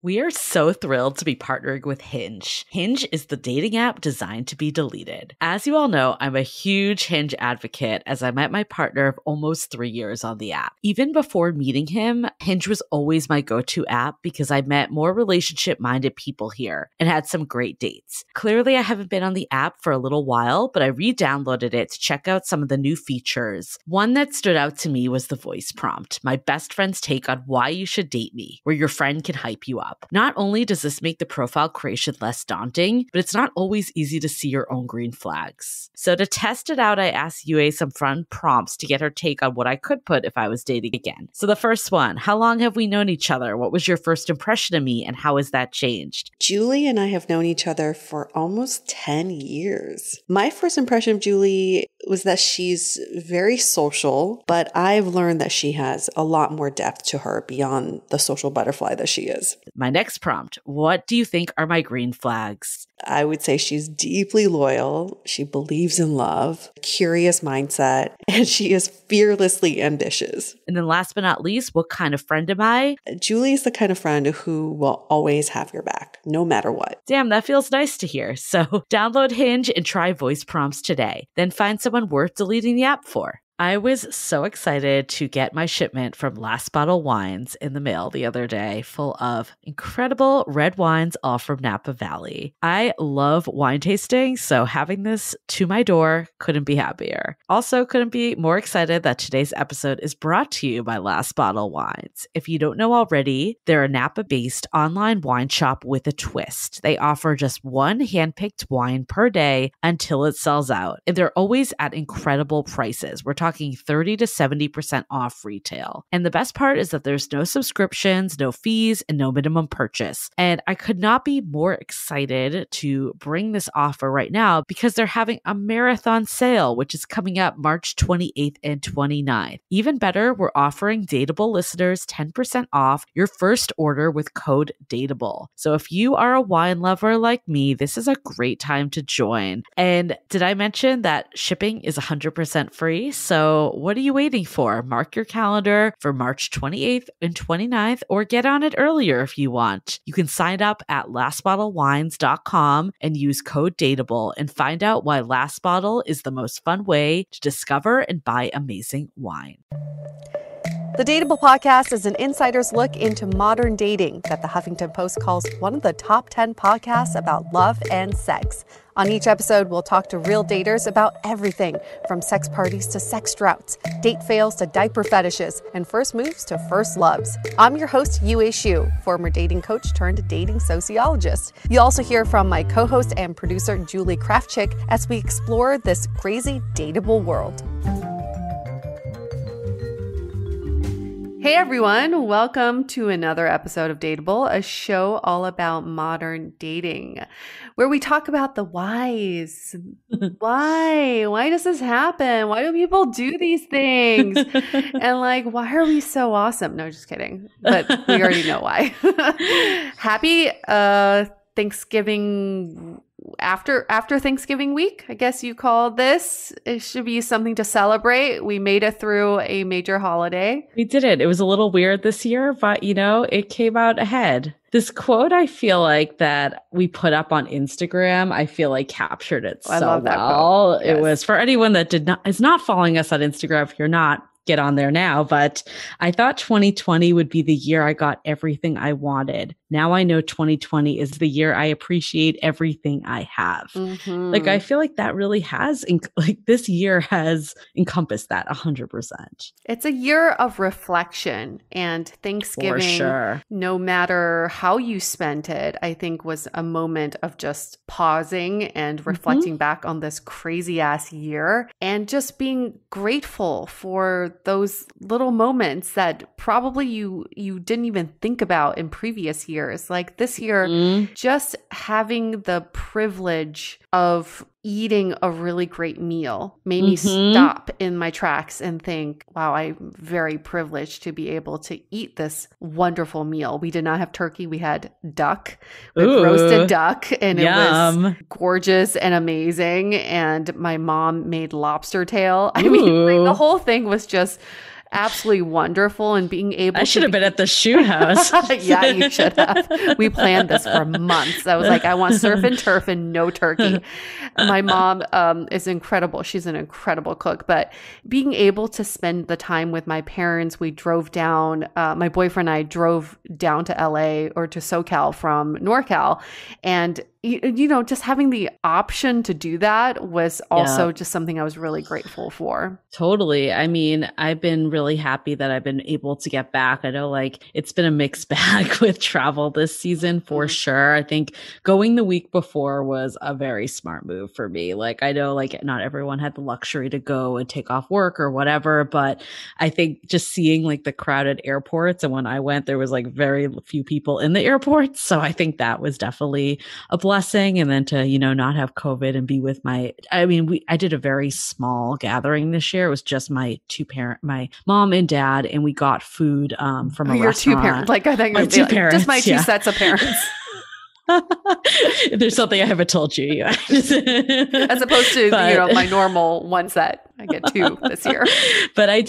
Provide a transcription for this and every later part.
We are so thrilled to be partnering with Hinge. Hinge is the dating app designed to be deleted. As you all know, I'm a huge Hinge advocate as I met my partner of almost 3 years on the app. Even before meeting him, Hinge was always my go-to app because I met more relationship-minded people here and had some great dates. Clearly, I haven't been on the app for a little while, but I re-downloaded it to check out some of the new features. One that stood out to me was the voice prompt, my best friend's take on why you should date me, where your friend can hype you up. Not only does this make the profile creation less daunting, but it's not always easy to see your own green flags. So to test it out, I asked Yue some fun prompts to get her take on what I could put if I was dating again. So the first one, how long have we known each other? What was your first impression of me and how has that changed? Julie and I have known each other for almost 10 years. My first impression of Julie was that she's very social, but I've learned that she has a lot more depth to her beyond the social butterfly that she is. My next prompt, what do you think are my green flags? I would say she's deeply loyal. She believes in love, curious mindset, and she is fearlessly ambitious. And then last but not least, what kind of friend am I? Julie is the kind of friend who will always have your back, no matter what. Damn, that feels nice to hear. So download Hinge and try voice prompts today. Then find someone worth deleting the app for. I was so excited to get my shipment from Last Bottle Wines in the mail the other day, full of incredible red wines, all from Napa Valley. I love wine tasting, so having this to my door couldn't be happier. Also, couldn't be more excited that today's episode is brought to you by Last Bottle Wines. If you don't know already, they're a Napa-based online wine shop with a twist. They offer just one handpicked wine per day until it sells out, and they're always at incredible prices. We're talking 30 to 70% off retail. And the best part is that there's no subscriptions, no fees, and no minimum purchase. And I could not be more excited to bring this offer right now because they're having a marathon sale, which is coming up March 28th and 29th. Even better, we're offering Dateable listeners 10% off your first order with code DATEABLE. So if you are a wine lover like me, this is a great time to join. And did I mention that shipping is 100% free? So what are you waiting for? Mark your calendar for March 28th and 29th or get on it earlier if you want. You can sign up at lastbottlewines.com and use code DATEABLE and find out why Last Bottle is the most fun way to discover and buy amazing wine. The Dateable podcast is an insider's look into modern dating that the Huffington Post calls one of the top 10 podcasts about love and sex. On each episode, we'll talk to real daters about everything from sex parties to sex droughts, date fails to diaper fetishes, and first moves to first loves. I'm your host, Yue Xu, former dating coach turned dating sociologist. You'll also hear from my co-host and producer, Julie Krafchick, as we explore this crazy dateable world. Hey everyone, welcome to another episode of Dateable, a show all about modern dating, where we talk about the whys. Why does this happen? Why do people do these things? And why are we so awesome? No, just kidding. But we already know why. Happy Thanksgiving. After Thanksgiving week, I guess you call this. It should be something to celebrate. We made it through a major holiday. We did it. It was a little weird this year, but it came out ahead. This quote, I feel like that we put up on Instagram, I feel like captured it so love that well. Quote. Yes. It was for anyone that is not following us on Instagram. If you're not, get on there now. But I thought 2020 would be the year I got everything I wanted. Now I know 2020 is the year I appreciate everything I have. Mm-hmm. I feel like that really has, this year has encompassed that 100%. It's a year of reflection, and Thanksgiving, for sure, no matter how you spent it, I think was a moment of just pausing and reflecting back on this crazy ass year and just being grateful for those little moments that probably you didn't even think about in previous years. Like this year, just having the privilege of eating a really great meal made me stop in my tracks and think, wow, I'm very privileged to be able to eat this wonderful meal. We did not have turkey. We had duck, roasted duck, and Yum. It was gorgeous and amazing. And my mom made lobster tail. I mean, the whole thing was just absolutely wonderful. And being able I should have been at the shoe house. Yeah, you should have. We planned this for months. I was like, I want surf and turf and no turkey. My mom is incredible. She's an incredible cook. But being able to spend the time with my parents, we drove down, my boyfriend and I drove down to LA or to SoCal from NorCal. And you know, just having the option to do that was also just something I was really grateful for. Totally. I mean, I've been really happy that I've been able to get back. I know like it's been a mixed bag with travel this season for sure. I think going the week before was a very smart move for me. Like I know like not everyone had the luxury to go and take off work or whatever, but I think just seeing like the crowded airports, and when I went, there was like very few people in the airports. So I think that was definitely a blessing. And then to, you know, not have COVID and be with I did a very small gathering this year. It was just my mom and dad, and we got food from a your restaurant. 2 parents. Like I think my 2 parents. Just my 2 sets of parents. There's something I haven't told you. As opposed to, you know, my normal 1 set. I get 2 this year. But I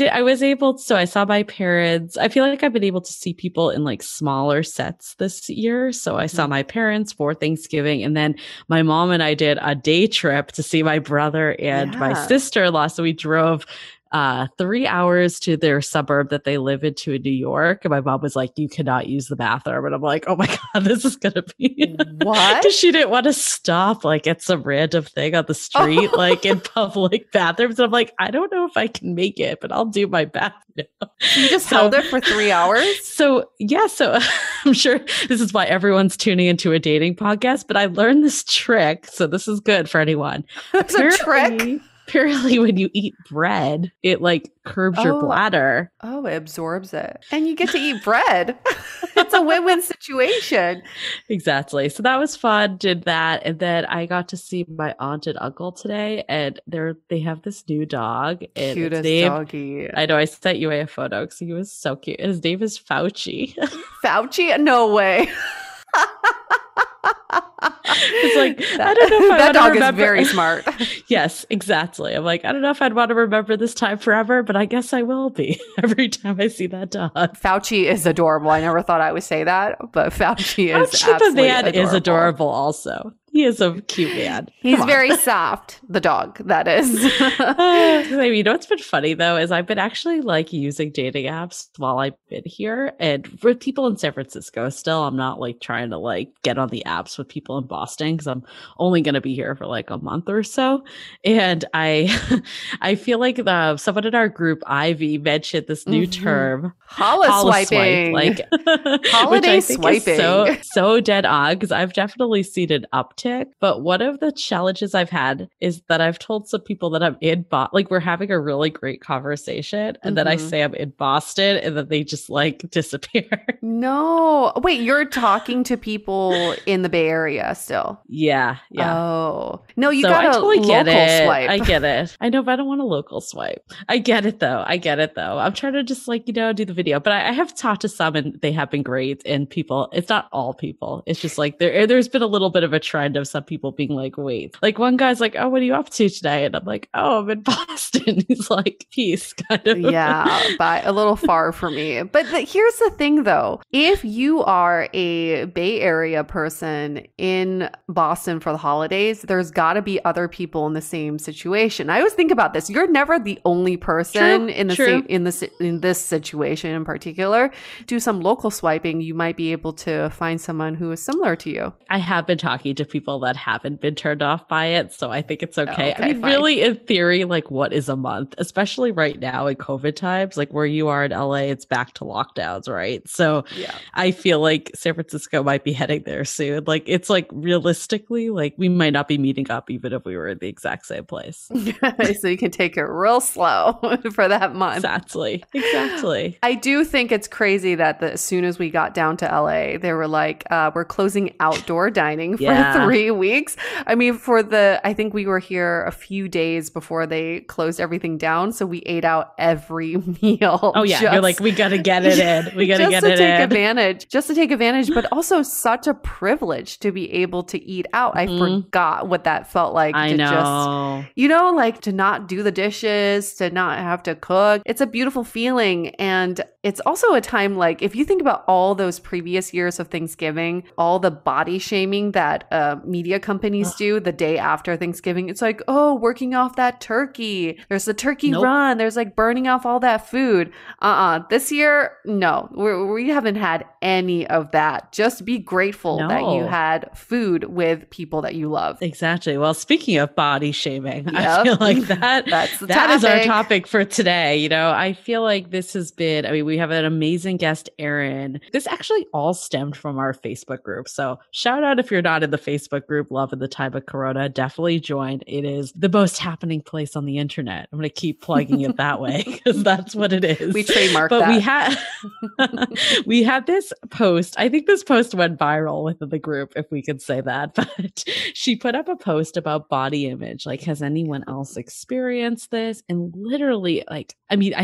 saw my parents. I feel like I've been able to see people in like smaller sets this year. So I saw my parents for Thanksgiving, and then my mom and I did a day trip to see my brother and my sister-in-law. So we drove 3 hours to their suburb that they live into in New York. And my mom was like, you cannot use the bathroom. And I'm like, oh my God, this is going to be what? Because she didn't want to stop like at some random thing on the street, like in public bathrooms. And I'm like, I don't know if I can make it, but I'll do my best. You just held it for 3 hours? So I'm sure this is why everyone's tuning into a dating podcast, but I learned this trick. So this is good for anyone. It's a trick? Apparently when you eat bread, it like curbs your bladder. Oh, it absorbs it. And you get to eat bread. It's a win-win situation. Exactly. So that was fun. Did that. And then I got to see my aunt and uncle today, and they have this new dog. And cutest doggy. I know, I sent you a photo because he was so cute. His name is Fauci. Fauci? No way. It's like, I don't know if that dog is very smart. Yes, exactly. I'm like, I don't know if I'd want to remember this time forever, but I guess I will be every time I see that dog. Fauci is adorable. I never thought I would say that, but Fauci is absolutely the man adorable. is adorable also. He is a cute man. He's very soft, the dog, that is. You know what's been funny, though, is I've been actually like using dating apps while I've been here. And for people in San Francisco still, I'm not like trying to like get on the apps with people in Boston because I'm only going to be here for like a month or so. And I feel like someone in our group, Ivy, mentioned this new term. Swiping. Like holiday which I think swiping. Is so dead on, because I've definitely seen an uptick. But one of the challenges I've had is that I've told some people that I'm in like we're having a really great conversation, and then I say I'm in Boston, and then they just like disappear. No. Wait, you're talking to people in the Bay Area still? Yeah. Oh. No, you so got a totally local swipe. I get it. I know, but I don't want a local swipe. I get it though. I'm trying to just like, you know, do the video. But I have talked to some, and they have been great. And people, it's not all people. It's just like there's been a little bit of a trend of some people being like, wait. Like one guy's like, oh, what are you up to today? And I'm like, oh, I'm in Boston. He's like, peace, kind of. Yeah, but a little far for me. But here's the thing though. If you are a Bay Area person in Boston for the holidays, there's got to be other people in the same situation. I always think about this. You're never the only person in this situation in particular. Do some local swiping. You might be able to find someone who is similar to you. I have been talking to people that haven't been turned off by it, so I think it's okay. Okay, I mean, fine. really, in theory, like what is a month? Especially right now in COVID times, like where you are in LA, it's back to lockdowns, right? So yeah. I feel like San Francisco might be heading there soon. Like it's like realistically, like we might not be meeting up even if we were in the exact same place. So you can take it real slow for that month. Exactly. I do think it's crazy that as soon as we got down to LA, they were like, we're closing outdoor dining for 3 weeks. I mean, I think we were here a few days before they closed everything down. So we ate out every meal. Oh yeah. You're like, we got to get it in. We got to get it in. Just to take advantage, but also such a privilege to be able to eat out. I forgot what that felt like. I know. Just, like to not do the dishes, to not have to cook. It's a beautiful feeling. And it's also a time, like, if you think about all those previous years of Thanksgiving, all the body shaming that media companies do the day after Thanksgiving, it's like, oh, working off that turkey. There's the turkey run. There's like burning off all that food. This year, no, we haven't had any of that. Just be grateful that you had food with people that you love. Exactly. Well, speaking of body shaming, I feel like that is our topic for today. I feel like this has been, we have an amazing guest, Erin. This actually all stemmed from our Facebook group. So shout out if you're not in the Facebook group, Love in the Time of Corona, definitely join. It is the most happening place on the internet. I'm going to keep plugging it that way because that's what it is. We trademarked that. We had this post. I think this post went viral within the group, if we could say that, but she put up a post about body image. Like, has anyone else experienced this? And literally, I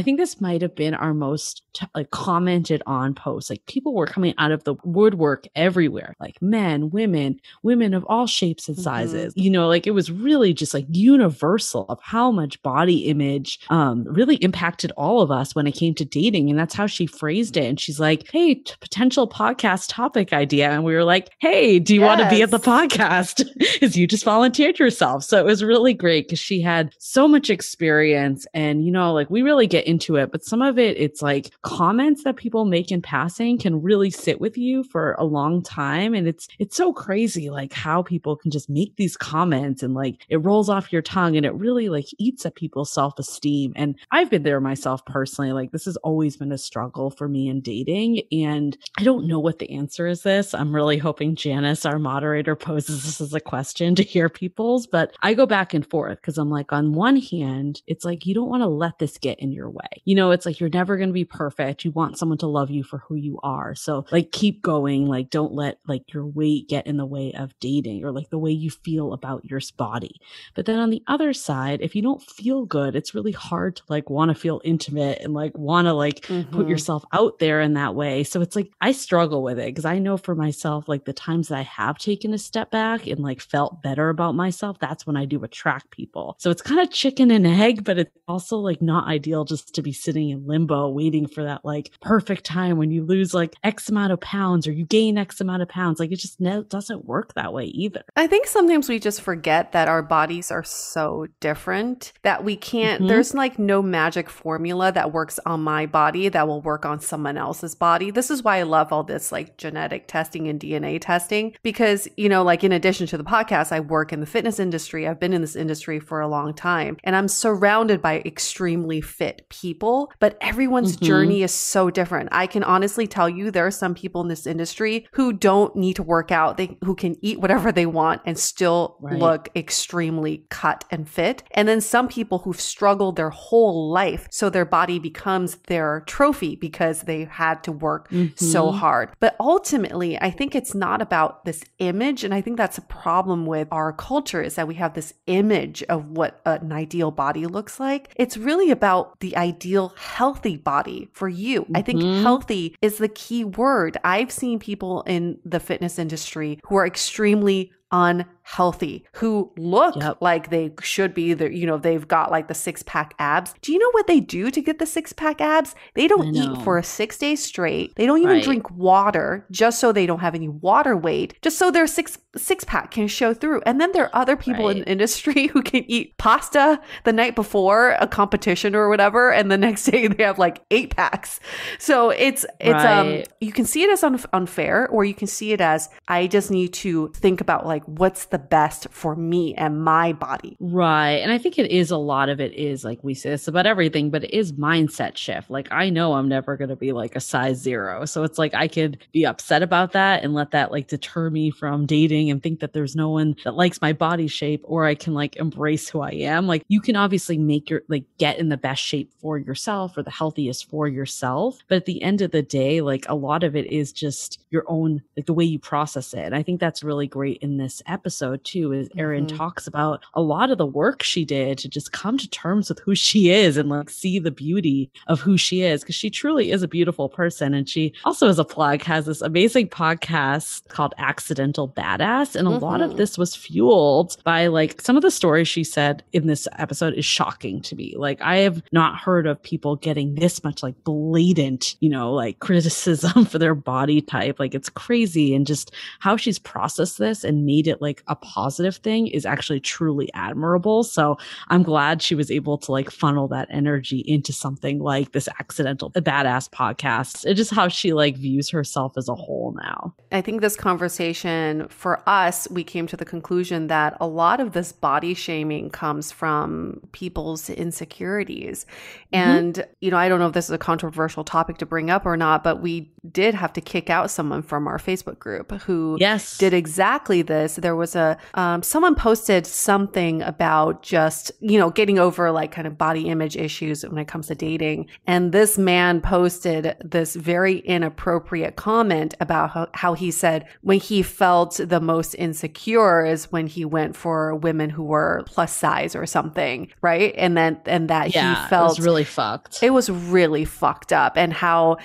think this might have been our most commented on post. Like, people were coming out of the woodwork everywhere, like men, women of all shapes and sizes. It was really just like universal of how much body image really impacted all of us when it came to dating. And that's how she phrased it. And she's like, hey, potential podcast topic idea. And we were like, hey, do you want to be at the podcast? Because you just volunteered yourself. So it was really great because she had so much experience. And, we really get into it. But some of it, it's like comments that people make in passing can really sit with you for a long time. And it's so crazy, like how people can just make these comments and like it rolls off your tongue and it really like eats at people's self-esteem. And I've been there myself personally. Like, this has always been a struggle for me in dating. And I don't know what the answer is this. I'm really hoping Janice, our moderator, poses this as a question to hear people's, but I go back and forth because I'm like, on one hand, it's like, you don't want to let this get in your way. It's like, you're never going to be perfect. You want someone to love you for who you are. So like, keep going. Like, don't let like your weight get in the way of dating or like the way you feel about your body. But then on the other side, if you don't feel good, it's really hard to like want to feel intimate and like want to like put yourself out there in that way. So it's like, I struggle with it because I know for myself, like the times that I have taken a step back and like felt better about myself, that's when I do attract people. So it's kind of chicken and egg, but it's also like not ideal just to be sitting in limbo waiting for that like perfect time when you lose like X amount of pounds or you gain X amount of pounds. Like, it just doesn't work that way either. I think sometimes we just forget that our bodies are so different that we can't, there's like no magic formula that works on my body that will work on someone else's body. This is why I love all this like genetic testing and DNA testing because, like in addition to the podcast, I work in the fitness industry. I've been in this industry for a long time and I'm surrounded by extremely fit people, but everyone's journey is so different. I can honestly tell you there are some people in this industry who don't need to work out, who can eat whatever they want and still look extremely cut and fit. And then some people who've struggled their whole life, so their body becomes their trophy because they had to work so hard. But ultimately, I think it's not about this image. And I think that's a problem with our culture is that we have this image of what an ideal body looks like. It's really about the ideal healthy body for you. I think healthy is the key word. I've seen people in the fitness industry who are extremely unhealthy, who look like they should be there. They've got like the 6-pack abs. Do you know what they do to get the 6-pack abs? They don't eat for 6 days straight. They don't even drink water just so they don't have any water weight, just so their six-pack can show through. And then there are other people in the industry who can eat pasta the night before a competition or whatever. And the next day they have like 8 packs. So it's you can see it as unfair, or you can see it as, I just need to think about like, what's the best for me and my body. Right. And I think it is, a lot of it is like, we say this about everything, but it is mindset shift. Like, I know I'm never going to be like a size 0. So it's like, I could be upset about that and let that like deter me from dating and think that there's no one that likes my body shape, or I can like embrace who I am. Like, you can obviously make your, like, get in the best shape for yourself or the healthiest for yourself. But at the end of the day, like, a lot of it is just your own, like the way you process it. And I think that's really great in this this episode too, is Erin talks about a lot of the work she did to just come to terms with who she is and like see the beauty of who she is, because she truly is a beautiful person. And she also, as a plug, has this amazing podcast called Accidental Badass. And a lot of this was fueled by like some of the stories she said in this episode is shocking to me. Like, I have not heard of people getting this much like blatant, you know, like criticism for their body type. Like, it's crazy. And just how she's processed this and made it like a positive thing is actually truly admirable. So I'm glad she was able to like funnel that energy into something like this Accidental Badass podcast. It's just how she like views herself as a whole now. I think this conversation for us, we came to the conclusion that a lot of this body shaming comes from people's insecurities. And, you know, I don't know if this is a controversial topic to bring up or not, but we did have to kick out someone from our Facebook group who did exactly this. There was a, someone posted something about just, you know, getting over like kind of body image issues when it comes to dating. And this man posted this very inappropriate comment about how he said when he felt the most insecure is when he went for women who were plus size or something, right? And that he felt it was really fucked. It was really fucked up, and how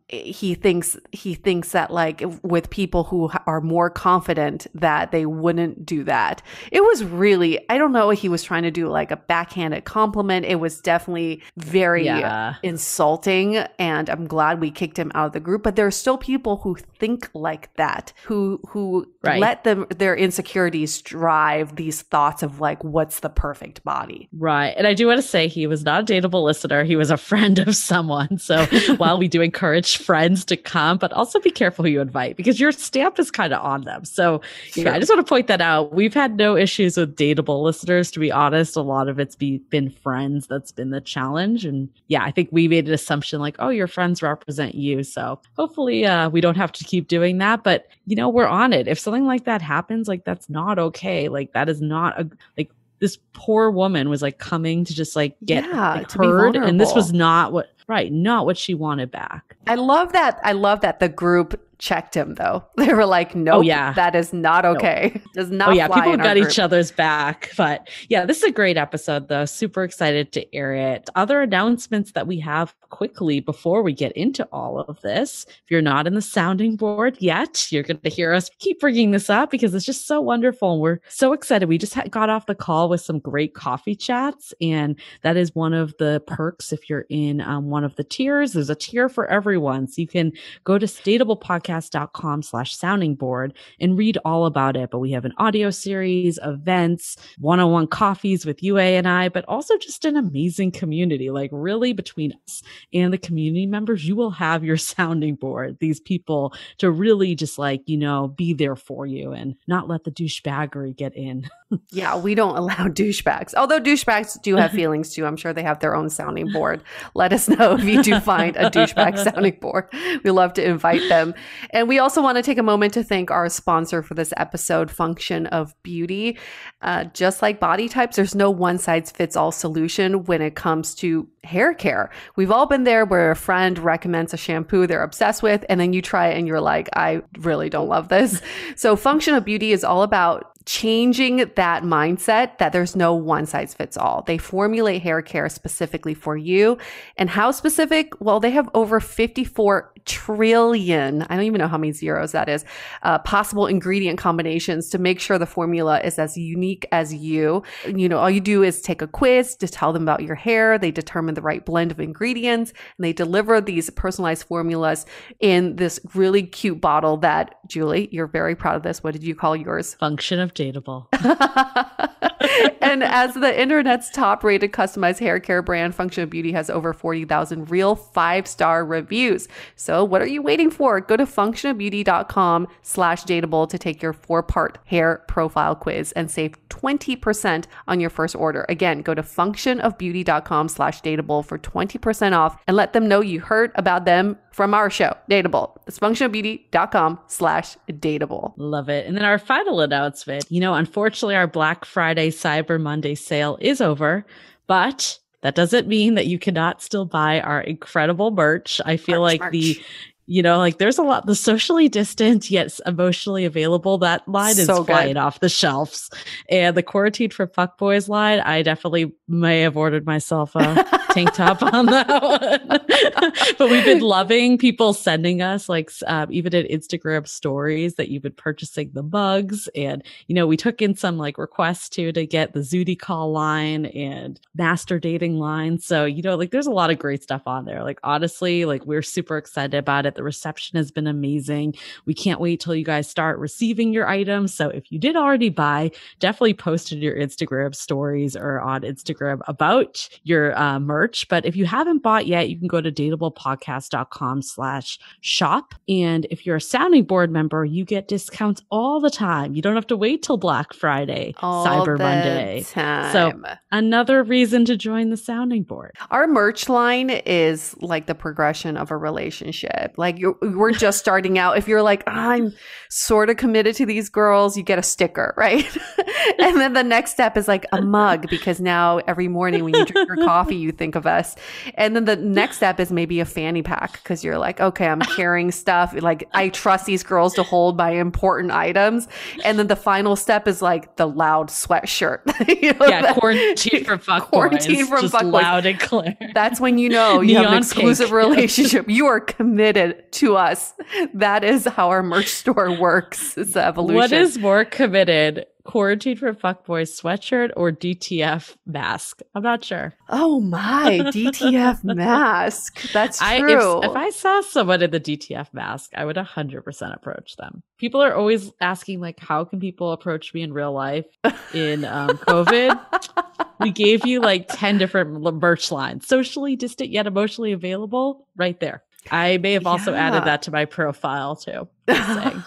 he thinks that like with people who are more confident that they wouldn't do that. It was really, I don't know if he was trying to do like a backhanded compliment. It was definitely very insulting, and I'm glad we kicked him out of the group. But there are still people who think like that, who let their insecurities drive these thoughts of like, what's the perfect body? Right. And I do want to say he was not a dateable listener. He was a friend of someone. So while we do encourage friends to come, but also be careful who you invite, because your stamp is kind of on them. So I just want to point that out. We've had no issues with dateable listeners, to be honest. A lot of it's been friends. That's been the challenge. And I think we made an assumption like, oh, your friends represent you. So hopefully we don't have to keep doing that. But, you know, we're on it. If something like that happens, like, that's not okay. Like, that is not this poor woman was like coming to just like get heard. And this was not what she wanted back. I love that the group checked him though. They were like, nope, that is not okay. Nope. Does not fly people in got our group. Each other's back. But this is a great episode though. Super excited to air it. Other announcements that we have quickly before we get into all of this. If you're not in the sounding board yet, you're going to hear us keep bringing this up because it's just so wonderful. And we're so excited. We just got off the call with some great coffee chats. And that is one of the perks if you're in one of the tiers. There's a tier for everyone. So you can go to dateablepodcast.com/sounding board and read all about it. But we have an audio series, events, one-on-one coffees with UA and I, but also just an amazing community. Like, really, between us and the community members, you will have your sounding board, these people to really just like, you know, be there for you and not let the douchebaggery get in. Yeah, we don't allow douchebags. Although douchebags do have feelings too. I'm sure they have their own sounding board. Let us know if you do find a douchebag sounding board. We love to invite them. And we also want to take a moment to thank our sponsor for this episode, Function of Beauty. Just like body types, there's no one-size-fits-all solution when it comes to hair care. We've all been there where a friend recommends a shampoo they're obsessed with, and then you try it and you're like, I really don't love this. So Function of Beauty is all about changing that mindset that there's no one size fits all. They formulate hair care specifically for you. And how specific? Well, they have over 54 trillion, I don't even know how many zeros that is, possible ingredient combinations to make sure the formula is as unique as you. You know, all you do is take a quiz to tell them about your hair. They determine the right blend of ingredients, and they deliver these personalized formulas in this really cute bottle that, Julie, you're very proud of this. What did you call yours? Function of Dateable. And as the internet's top rated customized hair care brand, Function of Beauty has over 40,000 real 5-star reviews. So what are you waiting for? Go to functionofbeauty.com/dateable to take your 4-part hair profile quiz and save 20% on your first order. Again, go to functionofbeauty.com/dateable for 20% off and let them know you heard about them from our show, Dateable. It's functionofbeauty.com/dateable. Love it. And then our final announcement, you know, unfortunately, our Black Friday, Cyber Monday sale is over, but that doesn't mean that you cannot still buy our incredible merch. I feel like the You know, like there's a lot, the socially distant yet emotionally available, that line is flying off the shelves. And the quarantined for fuckboys line, I definitely may have ordered myself a tank top on that one. But we've been loving people sending us like even in Instagram stories that you've been purchasing the mugs. And, you know, we took in some like requests too to get the Zooty call line and master dating line. So, you know, like there's a lot of great stuff on there. Like honestly, like we're super excited about it. The reception has been amazing. We can't wait till you guys start receiving your items. So if you did already buy, definitely post in your Instagram stories or on Instagram about your merch. But if you haven't bought yet, you can go to dateablepodcast.com/shop. And if you're a sounding board member, you get discounts all the time. You don't have to wait till Black Friday, Cyber Monday. So another reason to join the sounding board. Our merch line is like the progression of a relationship. Like we're just starting out. If you're like, I'm sort of committed to these girls, you get a sticker, right? And then the next step is like a mug, because now every morning when you drink your coffee, you think of us. And then the next step is maybe a fanny pack, because you're like, okay, I'm carrying stuff. Like I trust these girls to hold my important items. And then the final step is like the loud sweatshirt. You know, yeah, quarantine from fuckboys. Quarantine from fuckboys. Loud and clear. That's when you know you have an exclusive relationship. You are committed to us. That is how our merch store works. It's the evolution. What is more committed? Quarantine for fuckboys sweatshirt or DTF mask? I'm not sure. Oh my, DTF mask. That's true. If I saw someone in the DTF mask, I would 100% approach them. People are always asking, like, how can people approach me in real life in COVID? We gave you like 10 different merch lines. Socially distant yet emotionally available, right there. I may have also added that to my profile too. Just saying.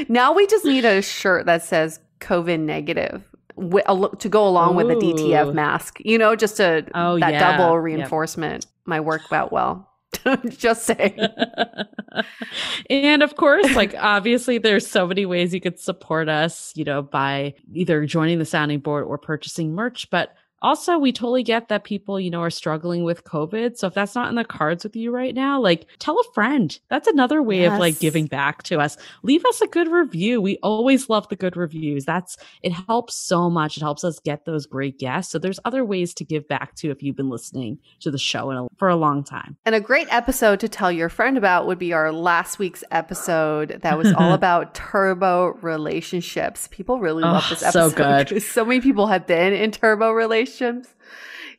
Now we just need a shirt that says COVID negative to go along with the DTF mask, you know, just to double reinforcement might work out well. Just saying. And of course, like obviously there's so many ways you could support us, you know, by either joining the sounding board or purchasing merch. But also, we totally get that people, you know, are struggling with COVID. So if that's not in the cards with you right now, like tell a friend. That's another way of like giving back to us. Leave us a good review. We always love the good reviews. It helps so much. It helps us get those great guests. So there's other ways to give back to if you've been listening to the show for a long time. And a great episode to tell your friend about would be our last week's episode that was all about turbo relationships. People really love this episode. So good. So many people have been in turbo relationships.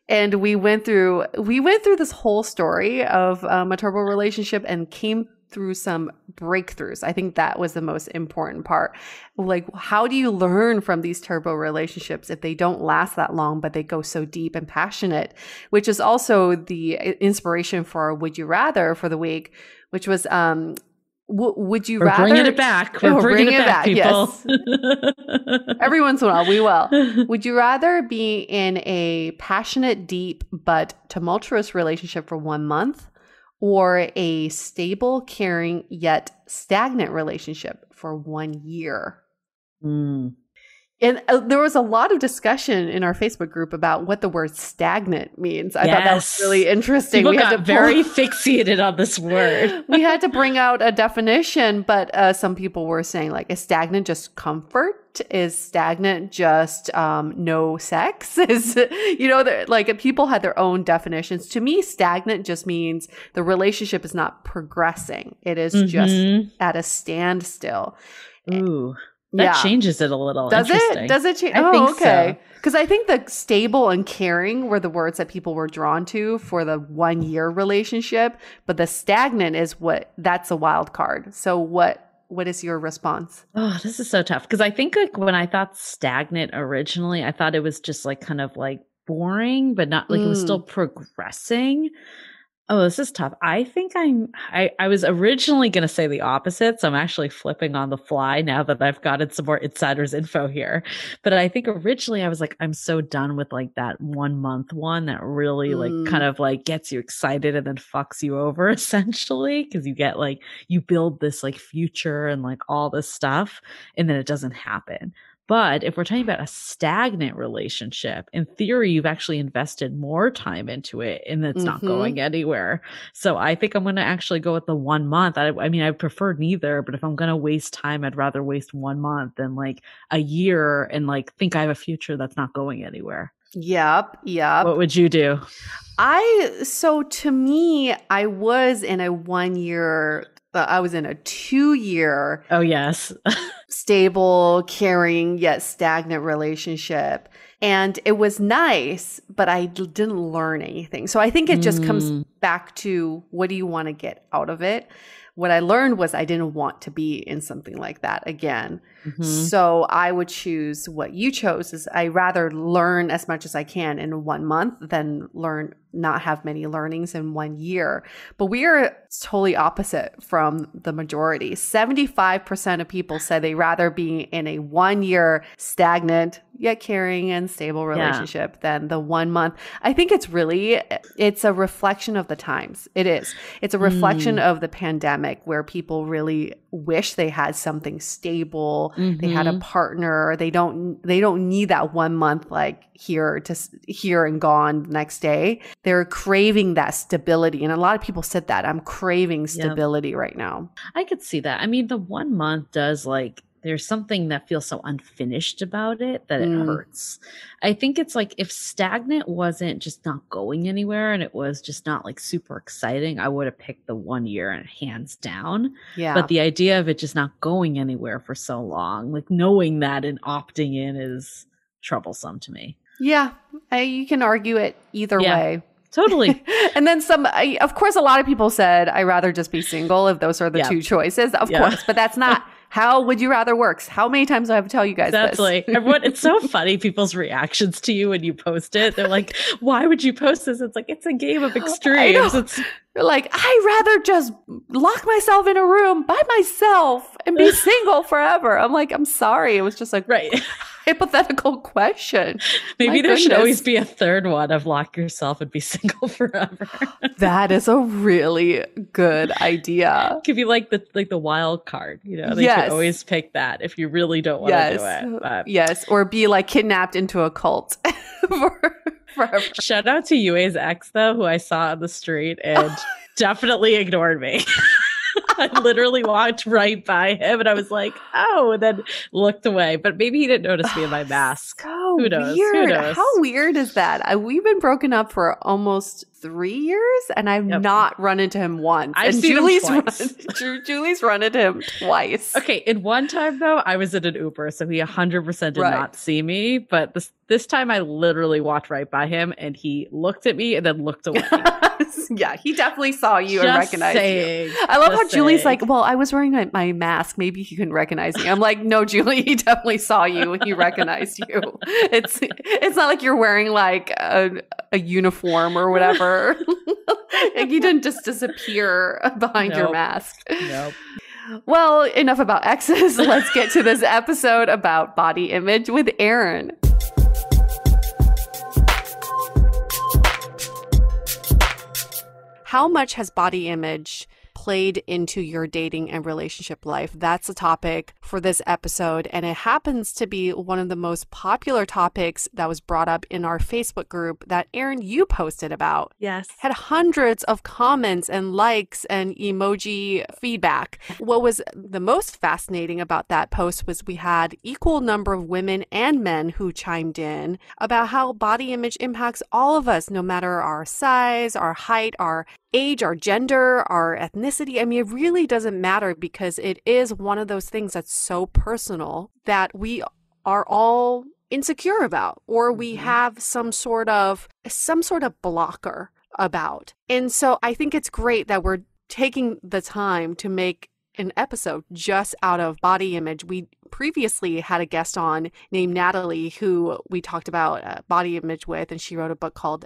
And we went through this whole story of a turbo relationship and came through some breakthroughs. I think that was the most important part. Like, how do you learn from these turbo relationships if they don't last that long, but they go so deep and passionate, which is also the inspiration for Would You Rather for the week, which was, would you rather? We're bringing it back. We're bringing it back, people. Yes. Every once in a while, we will. Would you rather be in a passionate, deep, but tumultuous relationship for 1 month, or a stable, caring, yet stagnant relationship for 1 year? And there was a lot of discussion in our Facebook group about what the word stagnant means. I thought that was really interesting. People got very fixated on this word. We had to bring out a definition, but some people were saying, like, is stagnant just comfort? Is stagnant just no sex? Is, you know, like people had their own definitions. To me, stagnant just means the relationship is not progressing. It is just at a standstill. Ooh. That changes it a little. Does it? Does it change? I think okay. Because I think the stable and caring were the words that people were drawn to for the 1 year relationship, but the stagnant is that's a wild card. So what is your response? Oh, this is so tough. Because I think like when I thought stagnant originally, I thought it was just like kind of like boring, but not like it was still progressing. Oh, this is tough. I think I was originally going to say the opposite. So I'm actually flipping on the fly now that I've gotten some more insider's info here. But I think originally I was like, I'm so done with like that 1 month one that really like kind of like gets you excited and then fucks you over essentially. Cause you get like, you build this like future and like all this stuff and then it doesn't happen. But if we're talking about a stagnant relationship, in theory, you've actually invested more time into it and it's not going anywhere. So I think I'm going to actually go with the 1 month. I mean, I prefer neither, but if I'm going to waste time, I'd rather waste 1 month than like a year and like think I have a future that's not going anywhere. Yep. What would you do? So to me, I was in a 1 year, I was in a 2 year. Oh, yes. Stable, caring, yet stagnant relationship. And it was nice, but I didn't learn anything. So I think it just comes back to, what do you want to get out of it? What I learned was I didn't want to be in something like that again. So I would choose what you chose. Is I rather learn as much as I can in 1 month than not have many learnings in 1 year. But we are totally opposite from the majority. 75% of people said they rather be in a 1 year stagnant yet caring and stable relationship than the 1 month. I think it's a reflection of the times. It is. It's a reflection of the pandemic where people really wish they had something stable. They had a partner. They don't need that 1 month like here and gone the next day. They're craving that stability. And a lot of people said that. I'm craving stability right now. I could see that. I mean, the 1 month does like, there's something that feels so unfinished about it that it hurts. I think it's like if stagnant wasn't just not going anywhere and it was just not like super exciting, I would have picked the 1 year and hands down. Yeah. But the idea of it just not going anywhere for so long, like knowing that and opting in is troublesome to me. Yeah. You can argue it either way. Totally. And then of course, a lot of people said, I'd rather just be single if those are the two choices. Of course, but that's not how would you rather works. How many times do I have to tell you guys this? Everyone, it's so funny, people's reactions to you when you post it. They're like, why would you post this? It's like, it's a game of extremes. They're like, I'd rather just lock myself in a room by myself and be single forever. I'm like, I'm sorry. It was just like, hypothetical question. Maybe there should always be a third one of lock yourself and be single forever. That is a really good idea. Could be like the wild card, you know, they could always pick that if you really don't want to do it. But. Yes. Or be like kidnapped into a cult forever. Shout out to Yue's ex though, who I saw on the street and definitely ignored me. I literally walked right by him and I was like, oh, and then looked away. But maybe he didn't notice me in my mask. So Who knows? weird. How weird is that? We've been broken up for almost 3 years and I've not run into him once. I've seen him twice. Julie's run into him twice. Okay. In one time though, I was in an Uber, so he 100% did not see me. But this time I literally walked right by him and he looked at me and then looked away. Yeah, he definitely saw you and recognized you. I love how Julie's like, well, I was wearing my mask. Maybe he couldn't recognize me. I'm like, no, Julie, he definitely saw you and he recognized you. It's not like you're wearing like a uniform or whatever. Like you didn't just disappear behind your mask. Nope. Well, enough about exes. Let's get to this episode about body image with Erin. How much has body image played into your dating and relationship life? That's the topic for this episode. And it happens to be one of the most popular topics that was brought up in our Facebook group that Erin, you posted about. Yes. Had hundreds of comments and likes and emoji feedback. What was the most fascinating about that post was we had equal number of women and men who chimed in about how body image impacts all of us, no matter our size, our height, our age, our gender, our ethnicity. I mean, it really doesn't matter because it is one of those things that's so personal that we are all insecure about, or we have some sort of blocker about. And so I think it's great that we're taking the time to make an episode just out of body image. We previously had a guest on named Natalie who we talked about body image with, and she wrote a book called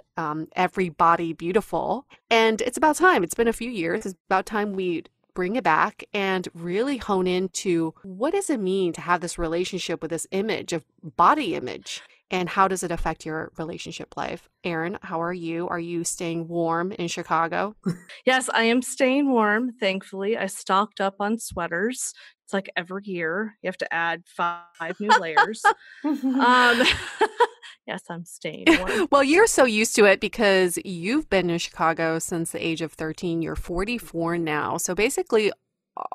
Every Body Beautiful. And it's about time. It's been a few years. It's about time we bring it back and really hone into what does it mean to have this relationship with this image of body image. And how does it affect your relationship life? Erin, how are you? Are you staying warm in Chicago? Yes, I am staying warm, thankfully. I stocked up on sweaters. It's like every year you have to add 5 new layers. Yes, I'm staying warm. Well, you're so used to it because you've been in Chicago since the age of 13. You're 44 now. So basically,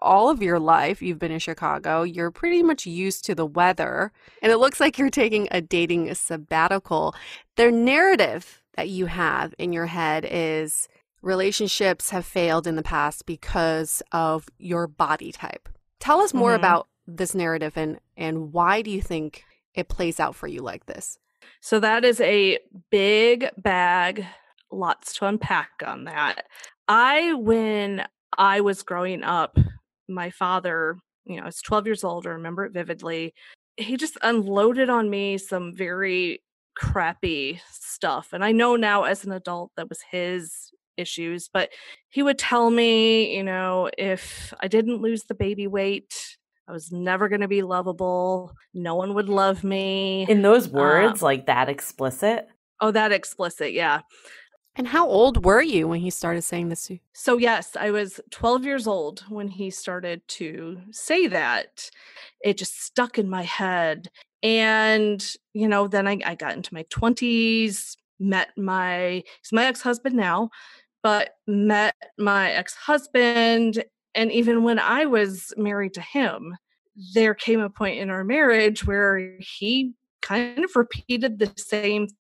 all of your life you've been in Chicago. You're pretty much used to the weather. And it looks like you're taking a dating sabbatical. The narrative that you have in your head is relationships have failed in the past because of your body type. Tell us more about this narrative and why do you think it plays out for you like this? So that is a big bag, lots to unpack on that. When I was growing up, my father, I was 12 years old, I remember it vividly. He just unloaded on me some very crappy stuff. And I know now as an adult that was his issues, but he would tell me, if I didn't lose the baby weight, I was never going to be lovable. No one would love me. In those words, like that explicit? Oh, that explicit, yeah. And how old were you when he started saying this to you? So yes, I was 12 years old when he started to say that. It just stuck in my head. And, then I got into my 20s, he's my ex-husband now, but met my ex-husband. And even when I was married to him, there came a point in our marriage where he kind of repeated the same thing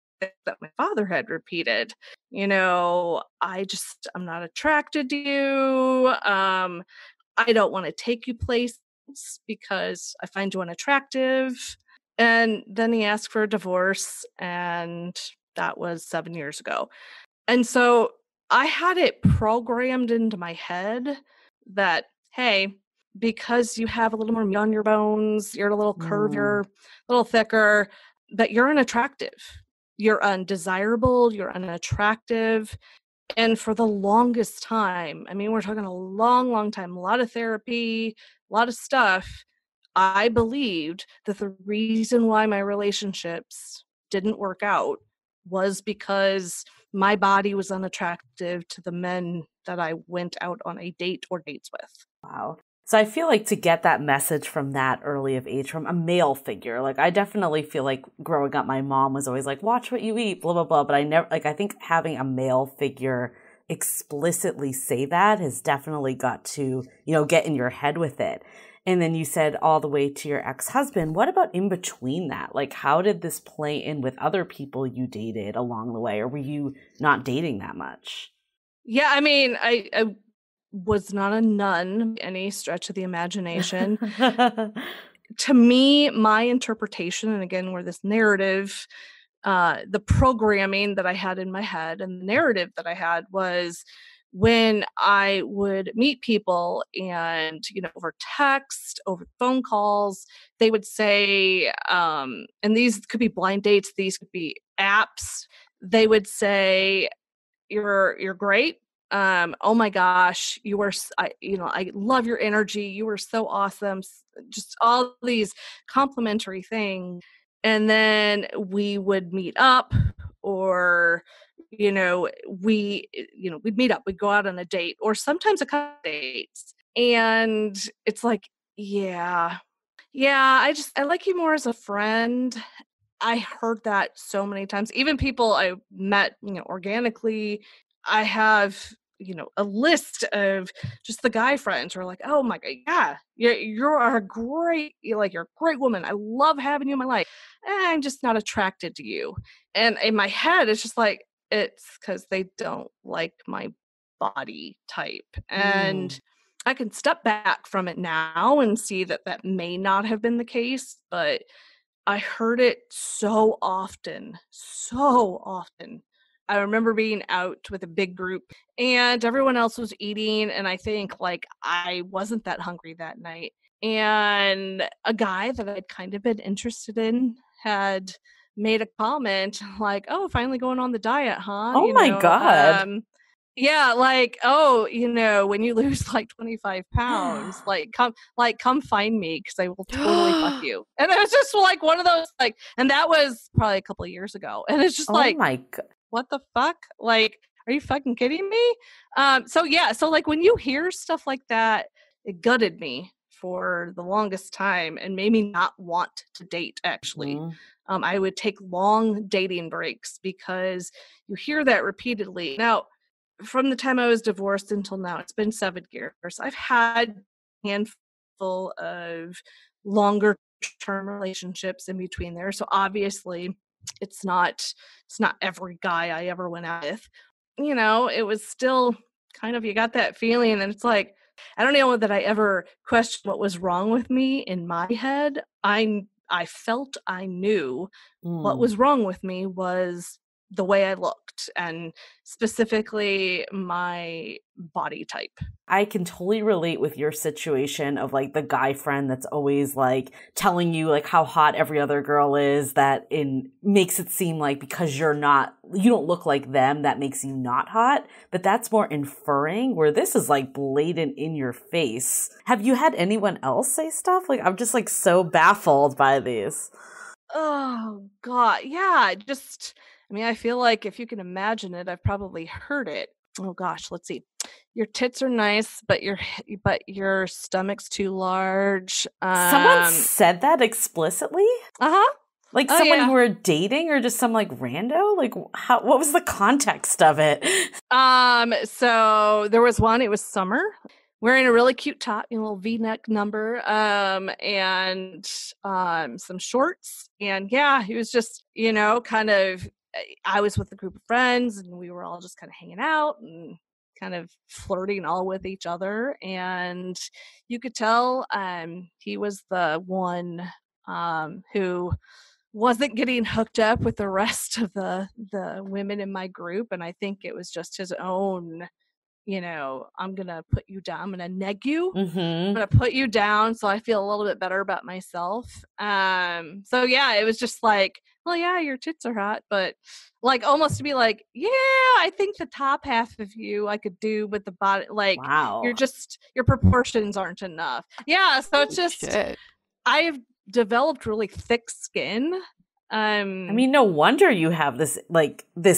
that my father had repeated. I'm not attracted to you. I don't want to take you places because I find you unattractive. And then he asked for a divorce, and that was 7 years ago. And so I had it programmed into my head that, hey, because you have a little more meat on your bones, you're a little curvier, a little thicker, that you're unattractive. You're undesirable, you're unattractive. And for the longest time, we're talking a long, long time, a lot of therapy, a lot of stuff, I believed that the reason why my relationships didn't work out was because my body was unattractive to the men that I went out on a date or dates with. Wow. So I feel like to get that message from that early of age, from a male figure, like I definitely feel like growing up, my mom was always like, watch what you eat, blah, blah, blah. But I think having a male figure explicitly say that has definitely got to, get in your head with it. And then you said all the way to your ex-husband. What about in between that? Like, how did this play in with other people you dated along the way? Or were you not dating that much? Yeah, I was not a nun, any stretch of the imagination. To me, my interpretation, and again, where this narrative, the programming that I had in my head and the narrative that I had was when I would meet people and, over text, over phone calls, they would say, and these could be blind dates, these could be apps. They would say, you're great. Oh my gosh, I love your energy. You were so awesome. Just all these complimentary things. And then we would meet up, or, we'd meet up, we'd go out on a date, or sometimes a couple dates. And it's like, yeah, I like you more as a friend. I heard that so many times. Even people I met, organically. I have, a list of just the guy friends who are like, oh my God, yeah, you're a great woman. I love having you in my life. I'm just not attracted to you. And in my head, it's just like, it's because they don't like my body type. And I can step back from it now and see that that may not have been the case, but I heard it so often. I remember being out with a big group and everyone else was eating, and I think I wasn't that hungry that night. And a guy that I'd kind of been interested in had made a comment like, "Oh, finally going on the diet, huh?" Oh my God. Yeah, like, oh, when you lose like 25 pounds, come find me because I will totally fuck you. And it was just like one of those, like, and that was probably a couple of years ago. And it's just Oh like, my God. what the fuck? Like, are you fucking kidding me? So like when you hear stuff like that, it gutted me for the longest time and made me not want to date, actually. Mhm. I would take long dating breaks because you hear that repeatedly. Now, from the time I was divorced until now, it's been 7 years. I've had a handful of longer term relationships in between there. So obviously it's not every guy I ever went out with. It was still kind of, you got that feeling, and it's like, I don't know that I ever questioned what was wrong with me in my head. I felt I knew what was wrong with me was the way I looked, and specifically my body type. I can totally relate with your situation of like the guy friend that's always like telling you like how hot every other girl is, that makes it seem like because you don't look like them, that makes you not hot. But that's more inferring, where this is like blatant in your face. Have you had anyone else say stuff? Like, I'm just like so baffled by these. Oh God. Yeah. I feel like if you can imagine it, I've probably heard it. Oh gosh, let's see. Your tits are nice, but your stomach's too large. Someone said that explicitly? Uh-huh. Like Oh, someone yeah. you were dating, or just some like rando? Like what was the context of it? So there was one, it was summer, wearing a really cute top, a little V-neck number, and some shorts. And yeah, he was just, kind of, I was with a group of friends and we were all just kind of hanging out and kind of flirting all with each other. And you could tell he was the one who wasn't getting hooked up with the rest of the women in my group. And I think it was just his own, I'm gonna put you down, I'm gonna neg you, I'm gonna put you down so I feel a little bit better about myself. So yeah, it was just like, well, yeah, your tits are hot, but like almost to be like, yeah, I think the top half of you I could do, but the body, like, Wow. your proportions aren't enough. Yeah, so it's just, Shit. I've developed really thick skin. I mean, no wonder you have this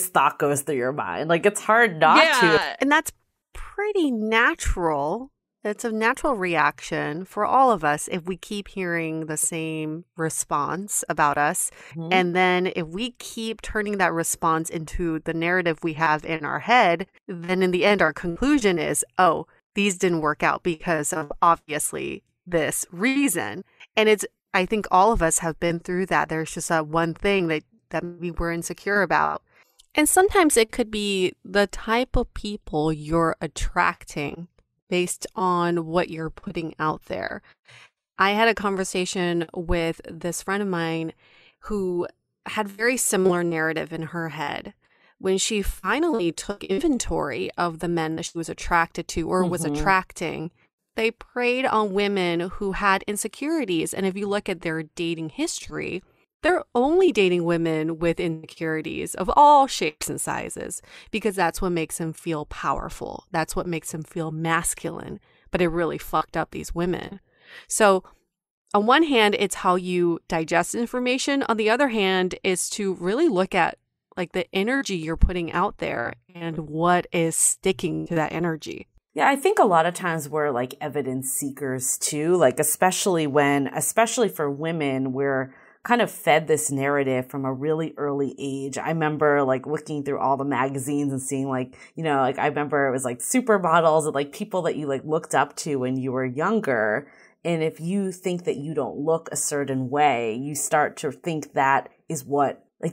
thought goes through your mind. Like, it's hard not to. And that's pretty natural. It's a natural reaction for all of us if we keep hearing the same response about us. Mhm. And then if we keep turning that response into the narrative we have in our head, then in the end, our conclusion is, oh, these didn't work out because of obviously this reason. And I think all of us have been through that. There's just that one thing that we were insecure about. And sometimes it could be the type of people you're attracting based on what you're putting out there. I had a conversation with this friend of mine who had very similar narrative in her head. When she finally took inventory of the men that she was attracted to or was attracting, they preyed on women who had insecurities. And if you look at their dating history, they're only dating women with insecurities of all shapes and sizes because that's what makes them feel powerful. That's what makes them feel masculine. But it really fucked up these women. So on one hand, it's how you digest information. On the other hand, is to really look at like the energy you're putting out there and what is sticking to that energy. Yeah, I think a lot of times we're like evidence seekers too, like especially for women, we're kind of fed this narrative from a really early age. I remember like looking through all the magazines and seeing like, like I remember it was like supermodels and like people that you like looked up to when you were younger. And if you think that you don't look a certain way, you start to think that is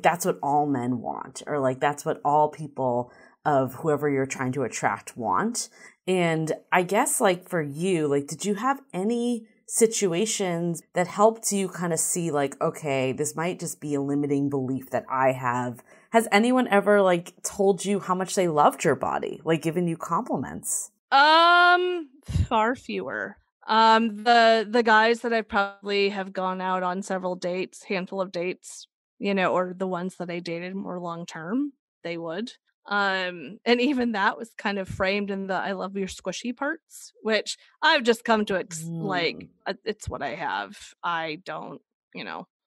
that's what all men want, or like that's what all people of whoever you're trying to attract want. And I guess like for you, like, did you have any situations that helped you kind of see like, okay, this might just be a limiting belief that I have? Has anyone ever like told you how much they loved your body, like given you compliments? Far fewer. The guys that I probably have gone out on several dates, handful of dates, or the ones that I dated more long term, they would. And even that was kind of framed in the I love your squishy parts, which I've just come to it's what I have. I don't,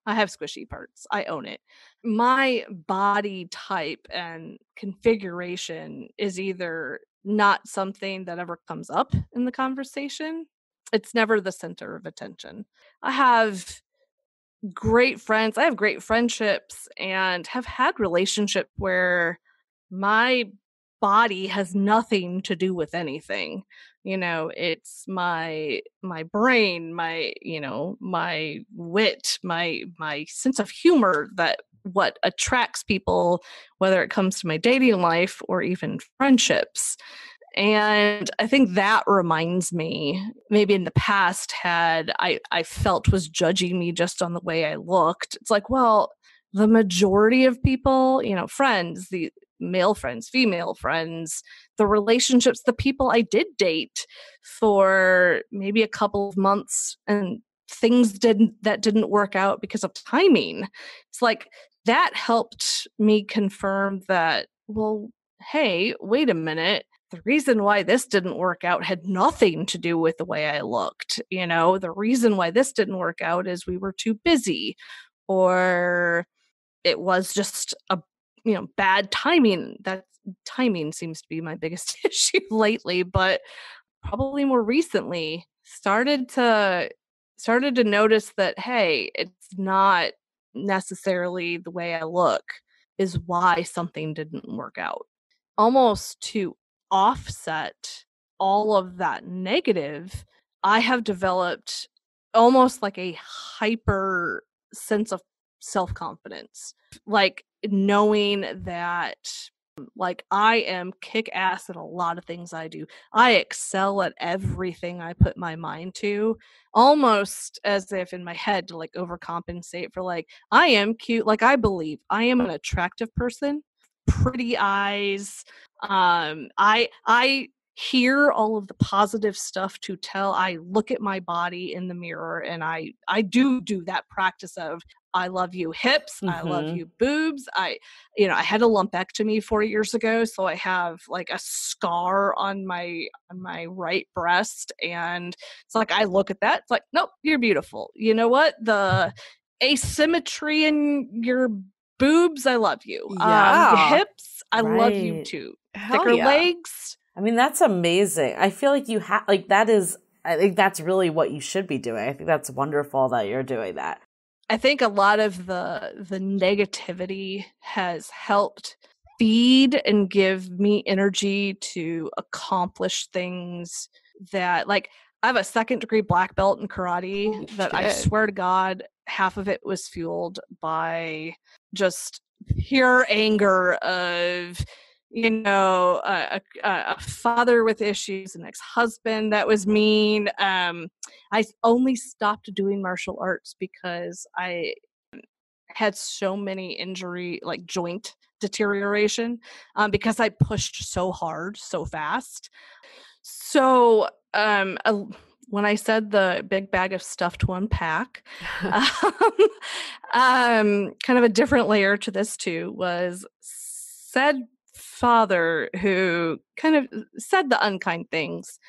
I have squishy parts. I own it. My body type and configuration is either not something that ever comes up in the conversation. It's never the center of attention. I have great friends. I have great friendships and have had relationships where my body has nothing to do with anything. It's my brain, my wit, my sense of humor that what attracts people, whether it comes to my dating life or even friendships. And I think that reminds me, maybe in the past I felt was judging me just on the way I looked. It's like, well, the majority of people, friends, the male friends, female friends, the relationships, the people I did date for maybe a couple of months and things didn't work out because of timing. It's like that helped me confirm that, well, hey, wait a minute. The reason why this didn't work out had nothing to do with the way I looked. The reason why this didn't work out is we were too busy, or it was just a bad timing. That timing seems to be my biggest issue lately, but probably more recently started to notice that, hey, it's not necessarily the way I look is why something didn't work out. Almost to offset all of that negative, I have developed almost like a hyper sense of self-confidence, like knowing that like I am kick ass at a lot of things I do. I excel at everything I put my mind to, almost as if in my head to like overcompensate for like I am cute, like I believe I am an attractive person, pretty eyes. I hear all of the positive stuff to tell. I look at my body in the mirror and I do that practice of I love you hips, I love you boobs. I had a lumpectomy 4 years ago, so I have like a scar on my right breast, and it's like I look at that, it's like, nope, you're beautiful. You know what? The asymmetry in your boobs, I love you. Your hips, I love you too. Thicker legs. I mean, that's amazing. I feel like you have, like, I think that's really what you should be doing. I think that's wonderful that you're doing that. I think a lot of the negativity has helped feed and give me energy to accomplish things that, like, I have a 2nd-degree black belt in karate that I swear to God, half of it was fueled by just pure anger of, a father with issues, an ex-husband that was mean. I only stopped doing martial arts because I had so many like joint deterioration, because I pushed so hard, so fast. So, when I said the big bag of stuff to unpack, kind of a different layer to this too was said father who kind of said the unkind things.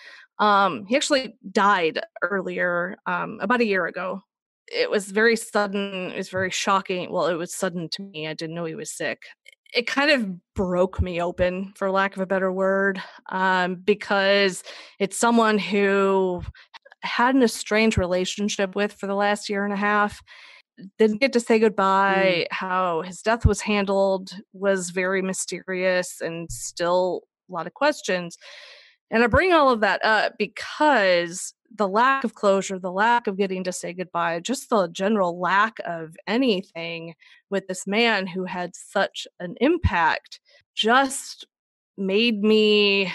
He actually died earlier, about a year ago. It was very sudden. It was very shocking. Well, it was sudden to me. I didn't know he was sick. It kind of broke me open, for lack of a better word, because it's someone who had an estranged relationship with for the last year and a half. Didn't get to say goodbye. How his death was handled was very mysterious and still a lot of questions. And I bring all of that up because the lack of closure, the lack of getting to say goodbye, just the general lack of anything with this man who had such an impact just made me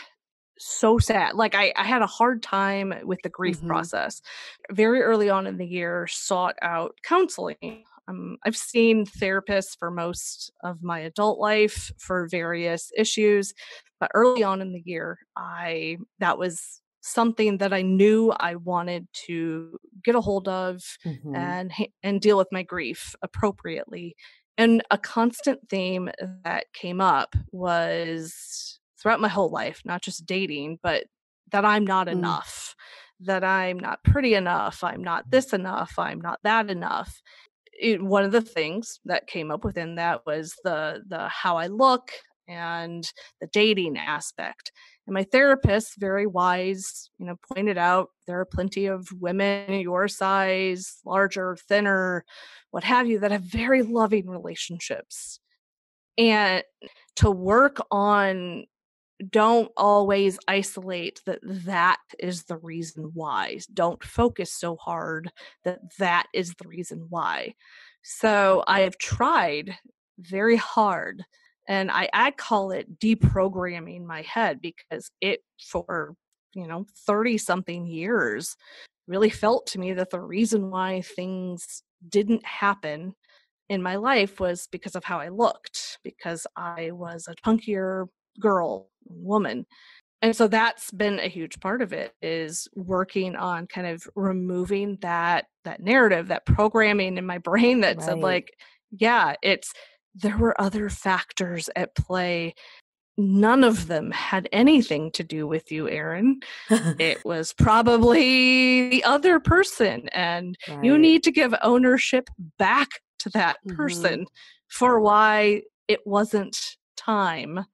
so sad. Like I had a hard time with the grief process. Very early on in the year, sought out counseling. I've seen therapists for most of my adult life for various issues, but early on in the year, that was something that I knew I wanted to get a hold of and deal with my grief appropriately. And a constant theme that came up was throughout my whole life, not just dating, but that I'm not enough, that I'm not pretty enough, I'm not this enough, I'm not that enough. One of the things that came up within that was the how I look and the dating aspect. And my therapist, very wise, pointed out there are plenty of women your size, larger, thinner, what have you, that have very loving relationships. And to work on, don't always isolate that is the reason why. Don't focus so hard that is the reason why. So I have tried very hard, and I call it deprogramming my head, because it, for 30 something years, really felt to me that the reason why things didn't happen in my life was because of how I looked, because I was a punkier girl, woman. And so that's been a huge part of it, is working on kind of removing that narrative, that programming in my brain that said, like, yeah, there were other factors at play. None of them had anything to do with you, Erin. It was probably the other person, and you need to give ownership back to that person for why it wasn't time.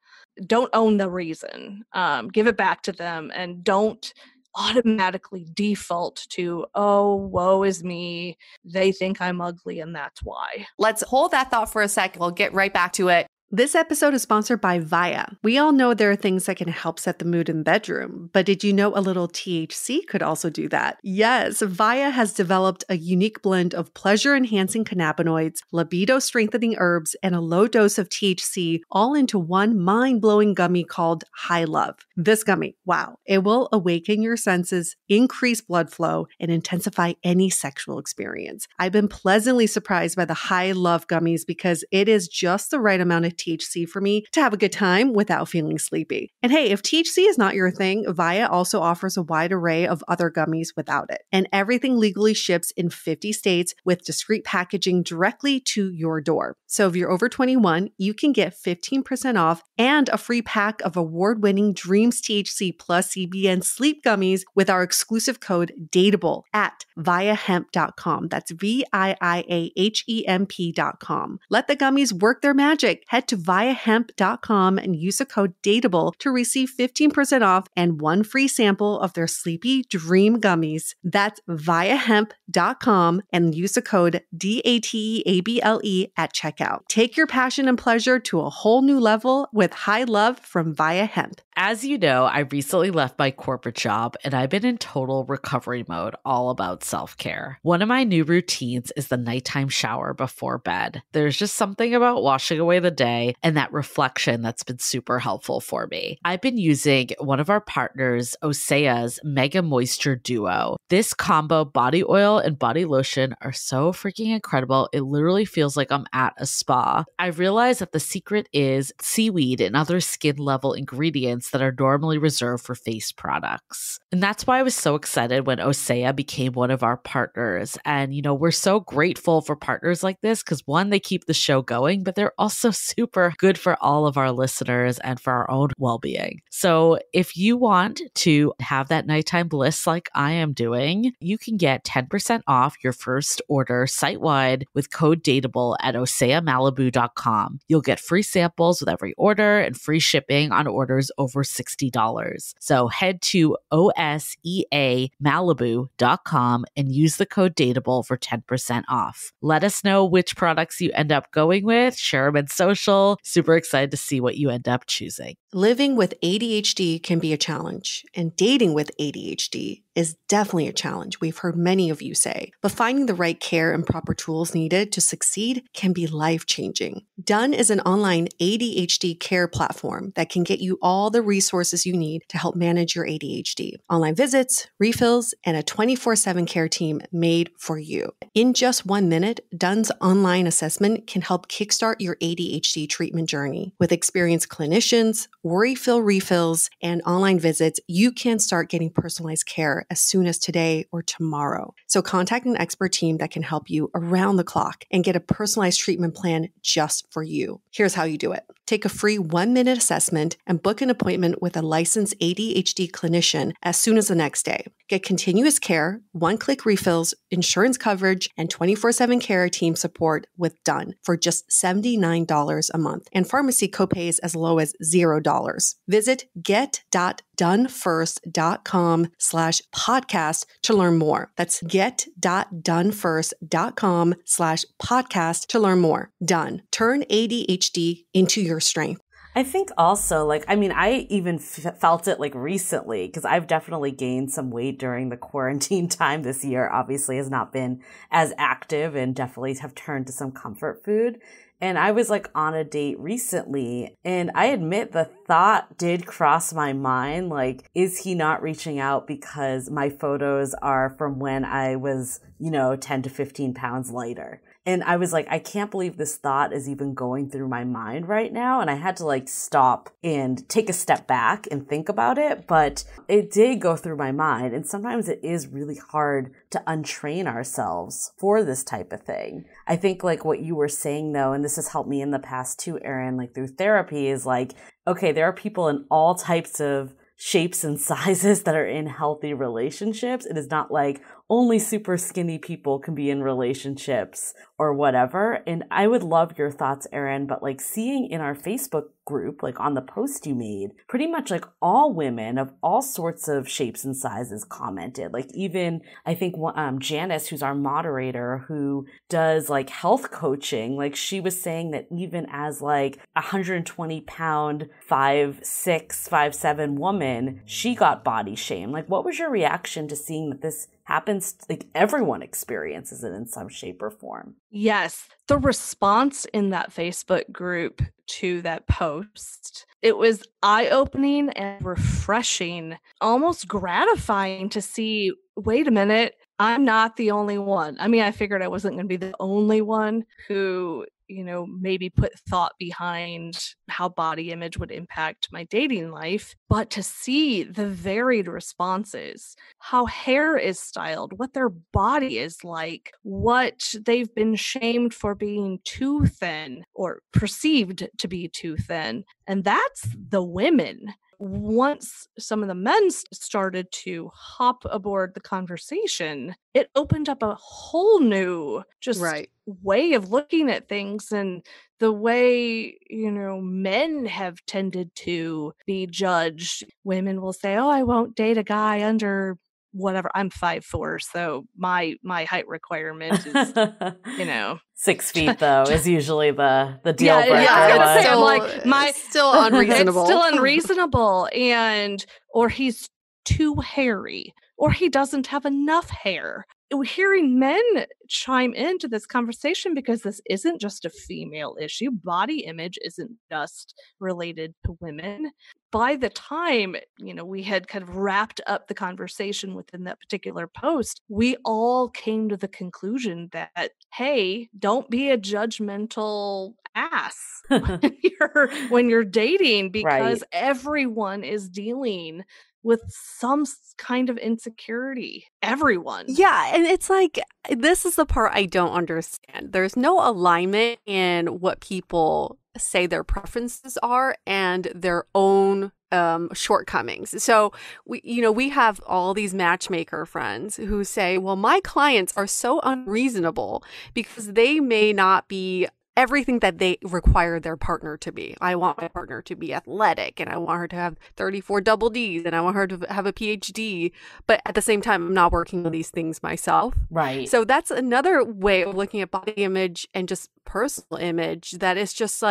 Don't own the reason. Give it back to them, and don't automatically default to, oh, woe is me. They think I'm ugly, and that's why. Let's hold that thought for a sec. We'll get right back to it. This episode is sponsored by Viia. We all know there are things that can help set the mood in the bedroom, but did you know a little THC could also do that? Yes, Viia has developed a unique blend of pleasure-enhancing cannabinoids, libido-strengthening herbs, and a low dose of THC all into one mind-blowing gummy called High Love. This gummy, wow, it will awaken your senses, increase blood flow, and intensify any sexual experience. I've been pleasantly surprised by the High Love gummies because it is just the right amount of THC for me to have a good time without feeling sleepy. And hey, if THC is not your thing, Viia also offers a wide array of other gummies without it. And everything legally ships in 50 states with discreet packaging directly to your door. So if you're over 21, you can get 15% off and a free pack of award-winning Dreams THC plus CBN sleep gummies with our exclusive code DATEABLE at viiahemp.com. That's VIIAHEMP.com. Let the gummies work their magic. Head to viiahemp.com and use the code DATEABLE to receive 15% off and one free sample of their Sleepy Dream gummies. That's viiahemp.com and use the code DATEABLE at checkout. Take your passion and pleasure to a whole new level with High Love from Viia Hemp. As you know, I recently left my corporate job and I've been in total recovery mode, all about self-care. One of my new routines is the nighttime shower before bed. There's just something about washing away the day and that reflection that's been super helpful for me. I've been using one of our partners, Osea's Mega Moisture Duo. This combo body oil and body lotion are so freaking incredible. It literally feels like I'm at a spa. I realized that the secret is seaweed and other skin level ingredients that are normally reserved for face products. And that's why I was so excited when Osea became one of our partners. And, we're so grateful for partners like this because, one, they keep the show going, but they're also super good for all of our listeners and for our own well-being. So if you want to have that nighttime bliss like I am doing, you can get 10% off your first order site-wide with code DATEABLE at oseamalibu.com. You'll get free samples with every order and free shipping on orders over $60. So head to oseamalibu.com and use the code DATEABLE for 10% off. Let us know which products you end up going with. Share them in social. Super excited to see what you end up choosing. Living with ADHD can be a challenge, and dating with ADHD is definitely a challenge, we've heard many of you say. But finding the right care and proper tools needed to succeed can be life-changing. Done is an online ADHD care platform that can get you all the resources you need to help manage your ADHD. Online visits, refills, and a 24/7 care team made for you. In just 1 minute, Done's online assessment can help kickstart your ADHD treatment journey. With experienced clinicians, worry-free refills, and online visits, you can start getting personalized care as soon as today or tomorrow. So contact an expert team that can help you around the clock and get a personalized treatment plan just for you. Here's how you do it. Take a free 1-minute assessment and book an appointment with a licensed ADHD clinician as soon as the next day. Get continuous care, one-click refills, insurance coverage, and 24/7 care team support with Done for just $79 a month, and pharmacy copays as low as $0. Visit get.donefirst.com/podcast to learn more. That's get.donefirst.com/podcast to learn more. Done. Turn ADHD into your strength. I think also, I even felt it recently, because I've definitely gained some weight during the quarantine time this year. Obviously has not been as active and definitely have turned to some comfort food. And I was on a date recently, and I admit the thought did cross my mind, is he not reaching out because my photos are from when I was, 10 to 15 pounds lighter? And I was I can't believe this thought is even going through my mind right now. And I had to stop and take a step back and think about it. But it did go through my mind. And sometimes it is really hard to untrain ourselves for this type of thing. I think what you were saying though, and this has helped me in the past too, Erin, through therapy, is okay, there are people in all types of shapes and sizes that are in healthy relationships. It is not only super skinny people can be in relationships or whatever. And I would love your thoughts, Erin, but seeing in our Facebook group, on the post you made, pretty much all women of all sorts of shapes and sizes commented. Even I think Janice, who's our moderator, who does health coaching, she was saying that even as 120 pound, 5'6", 5'7" woman, she got body shame. What was your reaction to seeing that this happens? Everyone experiences it in some shape or form. Yes. The response in that Facebook group to that post, it was eye-opening and refreshing, almost gratifying to see, wait a minute, I'm not the only one. I mean, I figured I wasn't going to be the only one who, maybe put thought behind how body image would impact my dating life, but to see the varied responses, how hair is styled, what their body is like, what they've been shamed for being too thin or perceived to be too thin. And that's the women. Once some of the men started to hop aboard the conversation, it opened up a whole new way of looking at things, and the way, men have tended to be judged. Women will say, oh, I won't date a guy under whatever. I'm 5'4", so my height requirement is, 6 feet though is usually the deal breaker. Yeah, I'm still unreasonable. It's still unreasonable, or he's too hairy, or he doesn't have enough hair. We're hearing men chime into this conversation because this isn't just a female issue. Body image isn't just related to women. By the time, we had kind of wrapped up the conversation within that particular post, we all came to the conclusion that, hey, don't be a judgmental ass when you're dating, because everyone is dealing with some kind of insecurity. Everyone. Yeah. And it's this is the part I don't understand. There's no alignment in what people say their preferences are and their own shortcomings. So we have all these matchmaker friends who say, well, my clients are so unreasonable because they may not be everything that they require their partner to be. I want my partner to be athletic, and I want her to have 34 double Ds, and I want her to have a PhD. But at the same time, I'm not working on these things myself. Right. So that's another way of looking at body image and just personal image that is just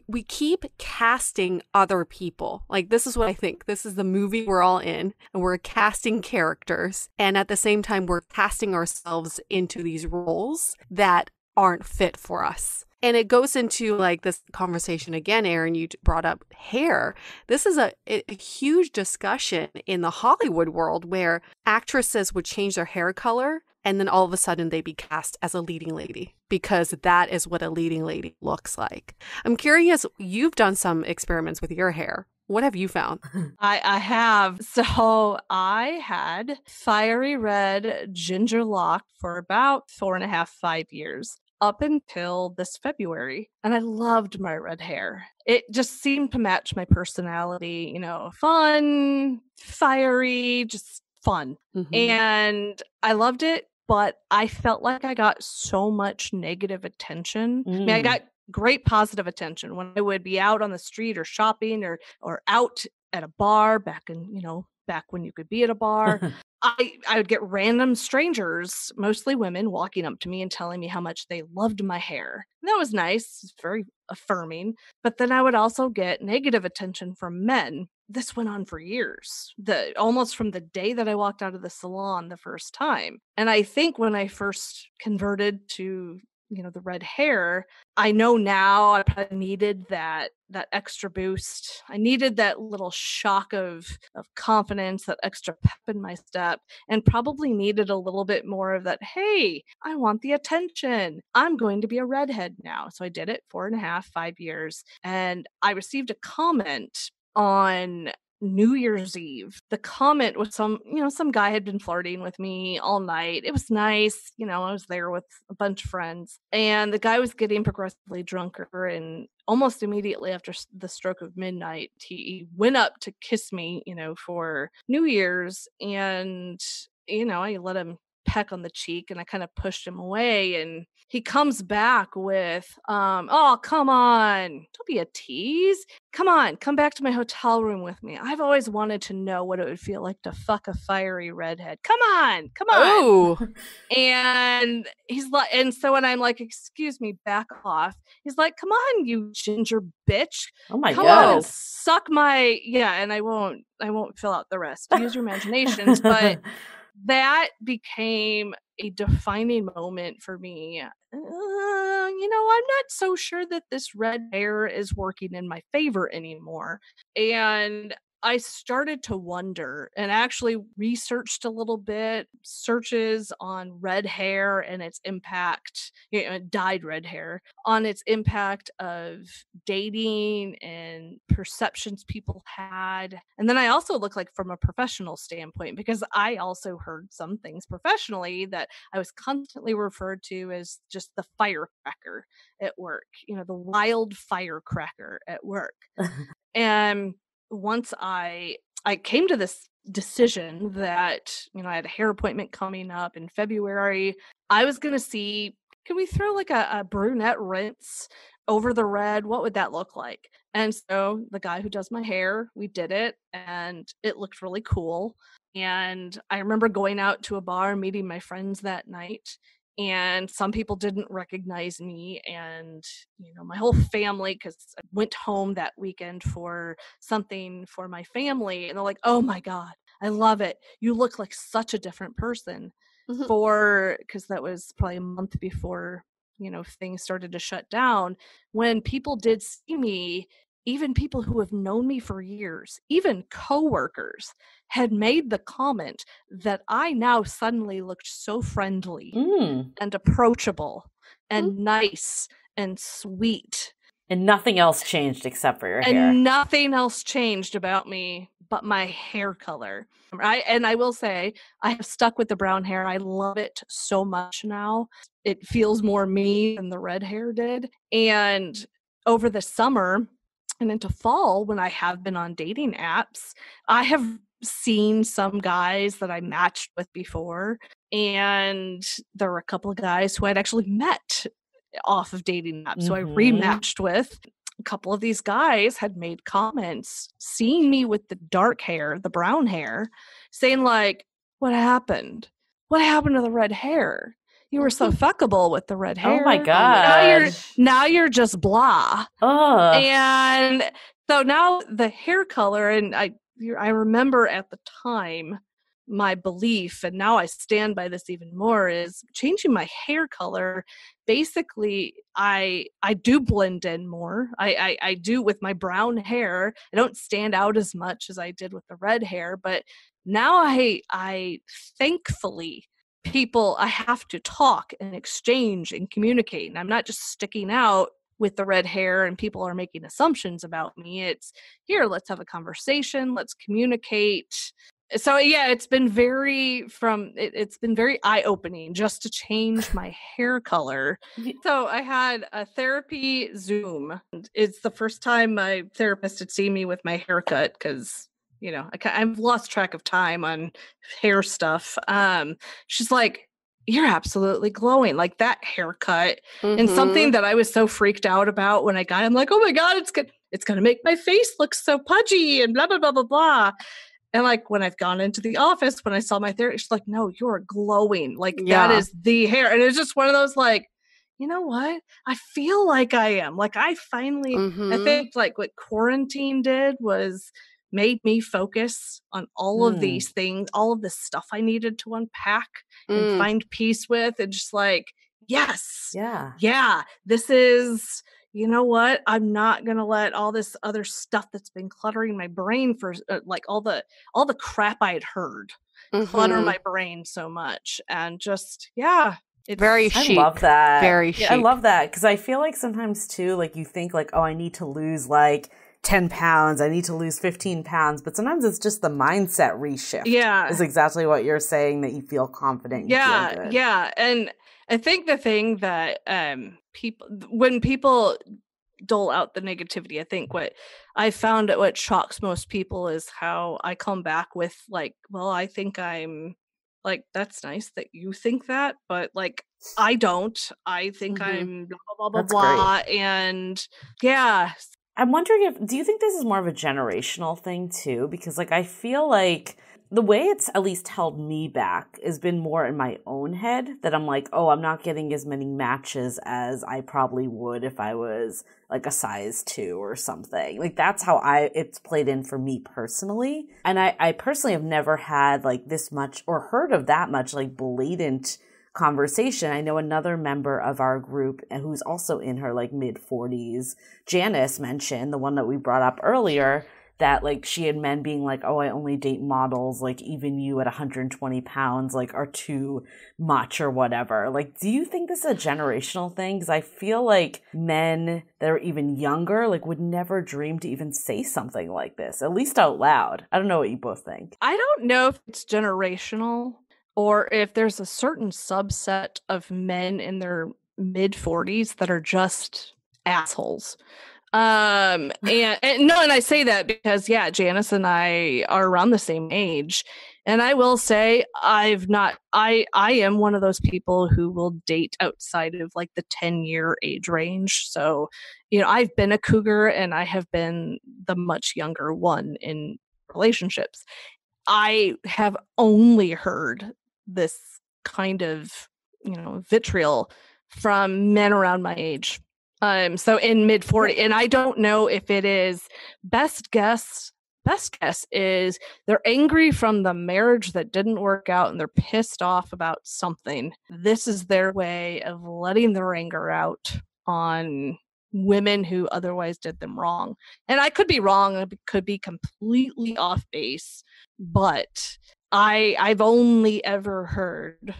we keep casting other people. This is what I think. This is the movie we're all in, and we're casting characters. And at the same time, we're casting ourselves into these roles that aren't fit for us. And it goes into this conversation again, Erin, you brought up hair. This is a huge discussion in the Hollywood world where actresses would change their hair color and then all of a sudden they be cast as a leading lady because that is what a leading lady looks like. I'm curious, you've done some experiments with your hair. What have you found? I have. So I had fiery red ginger lock for about 4.5, 5 years up until this February. And I loved my red hair. It just seemed to match my personality, fun, fiery, just fun. And I loved it, but I felt like I got so much negative attention. I mean, I got great positive attention when I would be out on the street or shopping or out at a bar back when you could be at a bar. I would get random strangers, mostly women, walking up to me and telling me how much they loved my hair. And that was nice. It's very affirming. But then I would also get negative attention from men. This went on for years, almost from the day that I walked out of the salon the first time. And I think when I first converted to the red hair, I know now I probably needed that extra boost. I needed that little shock of confidence, that extra pep in my step, and probably needed a little bit more of that, hey, I want the attention. I'm going to be a redhead now. So I did it 4.5, 5 years. And I received a comment on New Year's Eve. The comment was some guy had been flirting with me all night. It was nice. I was there with a bunch of friends, and the guy was getting progressively drunker, and almost immediately after the stroke of midnight, he went up to kiss me, for New Year's, and, I let him peck on the cheek, and I kind of pushed him away, and he comes back with, oh, come on, don't be a tease. Come on, come back to my hotel room with me. I've always wanted to know what it would feel like to fuck a fiery redhead. Come on. Oh. And he's like, and so when I'm like, excuse me, back off. He's like, come on, you ginger bitch. Oh my Come God. on and suck my, and I won't fill out the rest. Use your imaginations, but that became a defining moment for me. I'm not so sure that this red hair is working in my favor anymore. And I started to wonder and actually researched a little bit, searches on red hair and its impact, dyed red hair, on its impact of dating and perceptions people had. And then I also look like from a professional standpoint, because I also heard some things professionally that I was constantly referred to as just the firecracker at work, the wild firecracker at work. And once I came to this decision that, I had a hair appointment coming up in February, I was going to see, can we throw like a brunette rinse over the red? What would that look like? And so the guy who does my hair, we did it, and it looked really cool. And I remember going out to a bar, meeting my friends that night, and some people didn't recognize me, and my whole family, because I went home that weekend for something for my family, and they're like, oh my God, I love it, you look like such a different person. Because that was probably a month before things started to shut down. When people did see me, even people who have known me for years, even coworkers, had made the comment that I now suddenly looked so friendly and approachable and nice and sweet. And nothing else changed except for your hair. And nothing else changed about me but my hair color. And I will say, I have stuck with the brown hair. I love it so much now. It feels more me than the red hair did. And over the summer and into fall, when I have been on dating apps, I have seen some guys that I matched with before. And there were a couple of guys who I'd actually met off of dating apps. So I rematched with. A couple of these guys had made comments seeing me with the dark hair, the brown hair, saying like, what happened? What happened to the red hair? You were so fuckable with the red hair. Oh my God. Now you're just blah. Ugh. And so now the hair color, and I remember at the time my belief, and now I stand by this even more, is changing my hair color. Basically, I do blend in more. I do with my brown hair. I don't stand out as much as I did with the red hair, but now I thankfully, I have to talk and exchange and communicate, and I'm not just sticking out with the red hair and people are making assumptions about me. It's here, let's have a conversation, let's communicate. So yeah, it's been very eye-opening just to change my hair color. So I had a therapy Zoom. It's the first time my therapist had seen me with my haircut because, you know, I've lost track of time on hair stuff. She's like, you're absolutely glowing, like that haircut. And something that I was so freaked out about when I got it, I'm like, oh my God, it's gonna make my face look so pudgy and blah, blah, blah, blah, blah. And like when I've gone into the office, when I saw my therapist, she's like, no, you're glowing. Like that is the hair. And it's just one of those like, you know what? I feel like I am. Like I finally, I think like what quarantine did was made me focus on all of these things, all of the stuff I needed to unpack and find peace with. And just like, yes, this is, you know what? I'm not going to let all this other stuff that's been cluttering my brain for like all the crap I had heard clutter my brain so much. And just, it's very chic. I love that. Very chic. I love that because I feel like sometimes too, like you think like, oh, I need to lose like 10 pounds. I need to lose 15 pounds. But sometimes it's just the mindset reshift. Yeah. Is exactly what you're saying, that you feel confident. You feel good. Yeah. And I think the thing that when people dole out the negativity, I think what I found what shocks most people is how I come back with like, well, I think I'm like, that's nice that you think that, but like, I don't. I think I'm blah, blah, blah, That's blah. great. And yeah. I'm wondering do you think this is more of a generational thing too? Because like, I feel like the way it's at least held me back has been more in my own head, that I'm like, oh, I'm not getting as many matches as I probably would if I was like a size 2 or something. Like that's how it's played in for me personally. And I personally have never had like this much or heard of that much like blatant conversation. I know another member of our group who's also in her like mid 40s, Janice, mentioned, the one that we brought up earlier, that like she had men being like, oh, I only date models, like even you at 120 pounds like are too much or whatever. Like, do you think this is a generational thing? Because I feel like men that are even younger like would never dream to even say something like this, at least out loud. I don't know what you both think. I don't know if it's generational or if there's a certain subset of men in their mid 40s that are just assholes. And I say that because Janice and I are around the same age, and I will say I am one of those people who will date outside of like the 10-year age range. So, you know, I've been a cougar and I have been the much younger one in relationships. I have only heard this kind of, you know, vitriol from men around my age. So in mid 40, and I don't know if it is best guess is they're angry from the marriage that didn't work out and they're pissed off about something. This is their way of letting their anger out on women who otherwise did them wrong. And I could be wrong. I could be completely off base, but I've only ever heard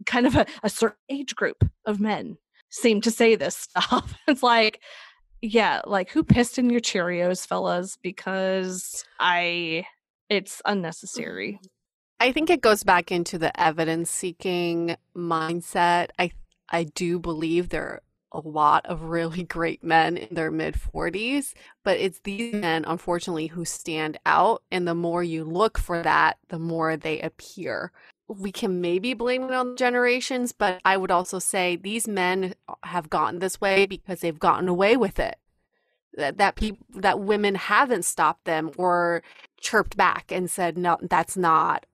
kind of a certain age group of men seem to say this stuff. It's like, yeah, like who pissed in your Cheerios, fellas? Because it's unnecessary. I think it goes back into the evidence-seeking mindset. I do believe there are a lot of really great men in their mid-40s, but it's these men, unfortunately, who stand out. And the more you look for that, the more they appear. We can maybe blame it on generations, but I would also say these men have gotten this way because they've gotten away with it. That women haven't stopped them or chirped back and said, no, that's not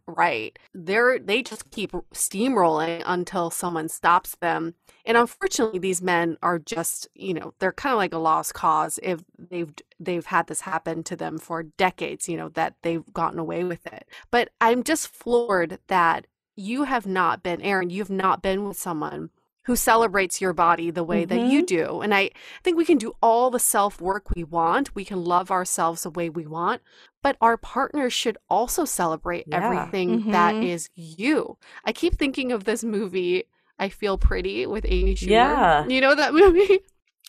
right. They just keep steamrolling until someone stops them. And unfortunately, these men are just, you know, they're kind of like a lost cause if they've had this happen to them for decades, you know, that they've gotten away with it. But I'm just floored that you have not been, Erin, you've not been with someone who celebrates your body the way that you do. And I think we can do all the self-work we want. We can love ourselves the way we want, but our partners should also celebrate everything that is you. I keep thinking of this movie, I Feel Pretty, with Amy Schumer. Yeah. You know that movie?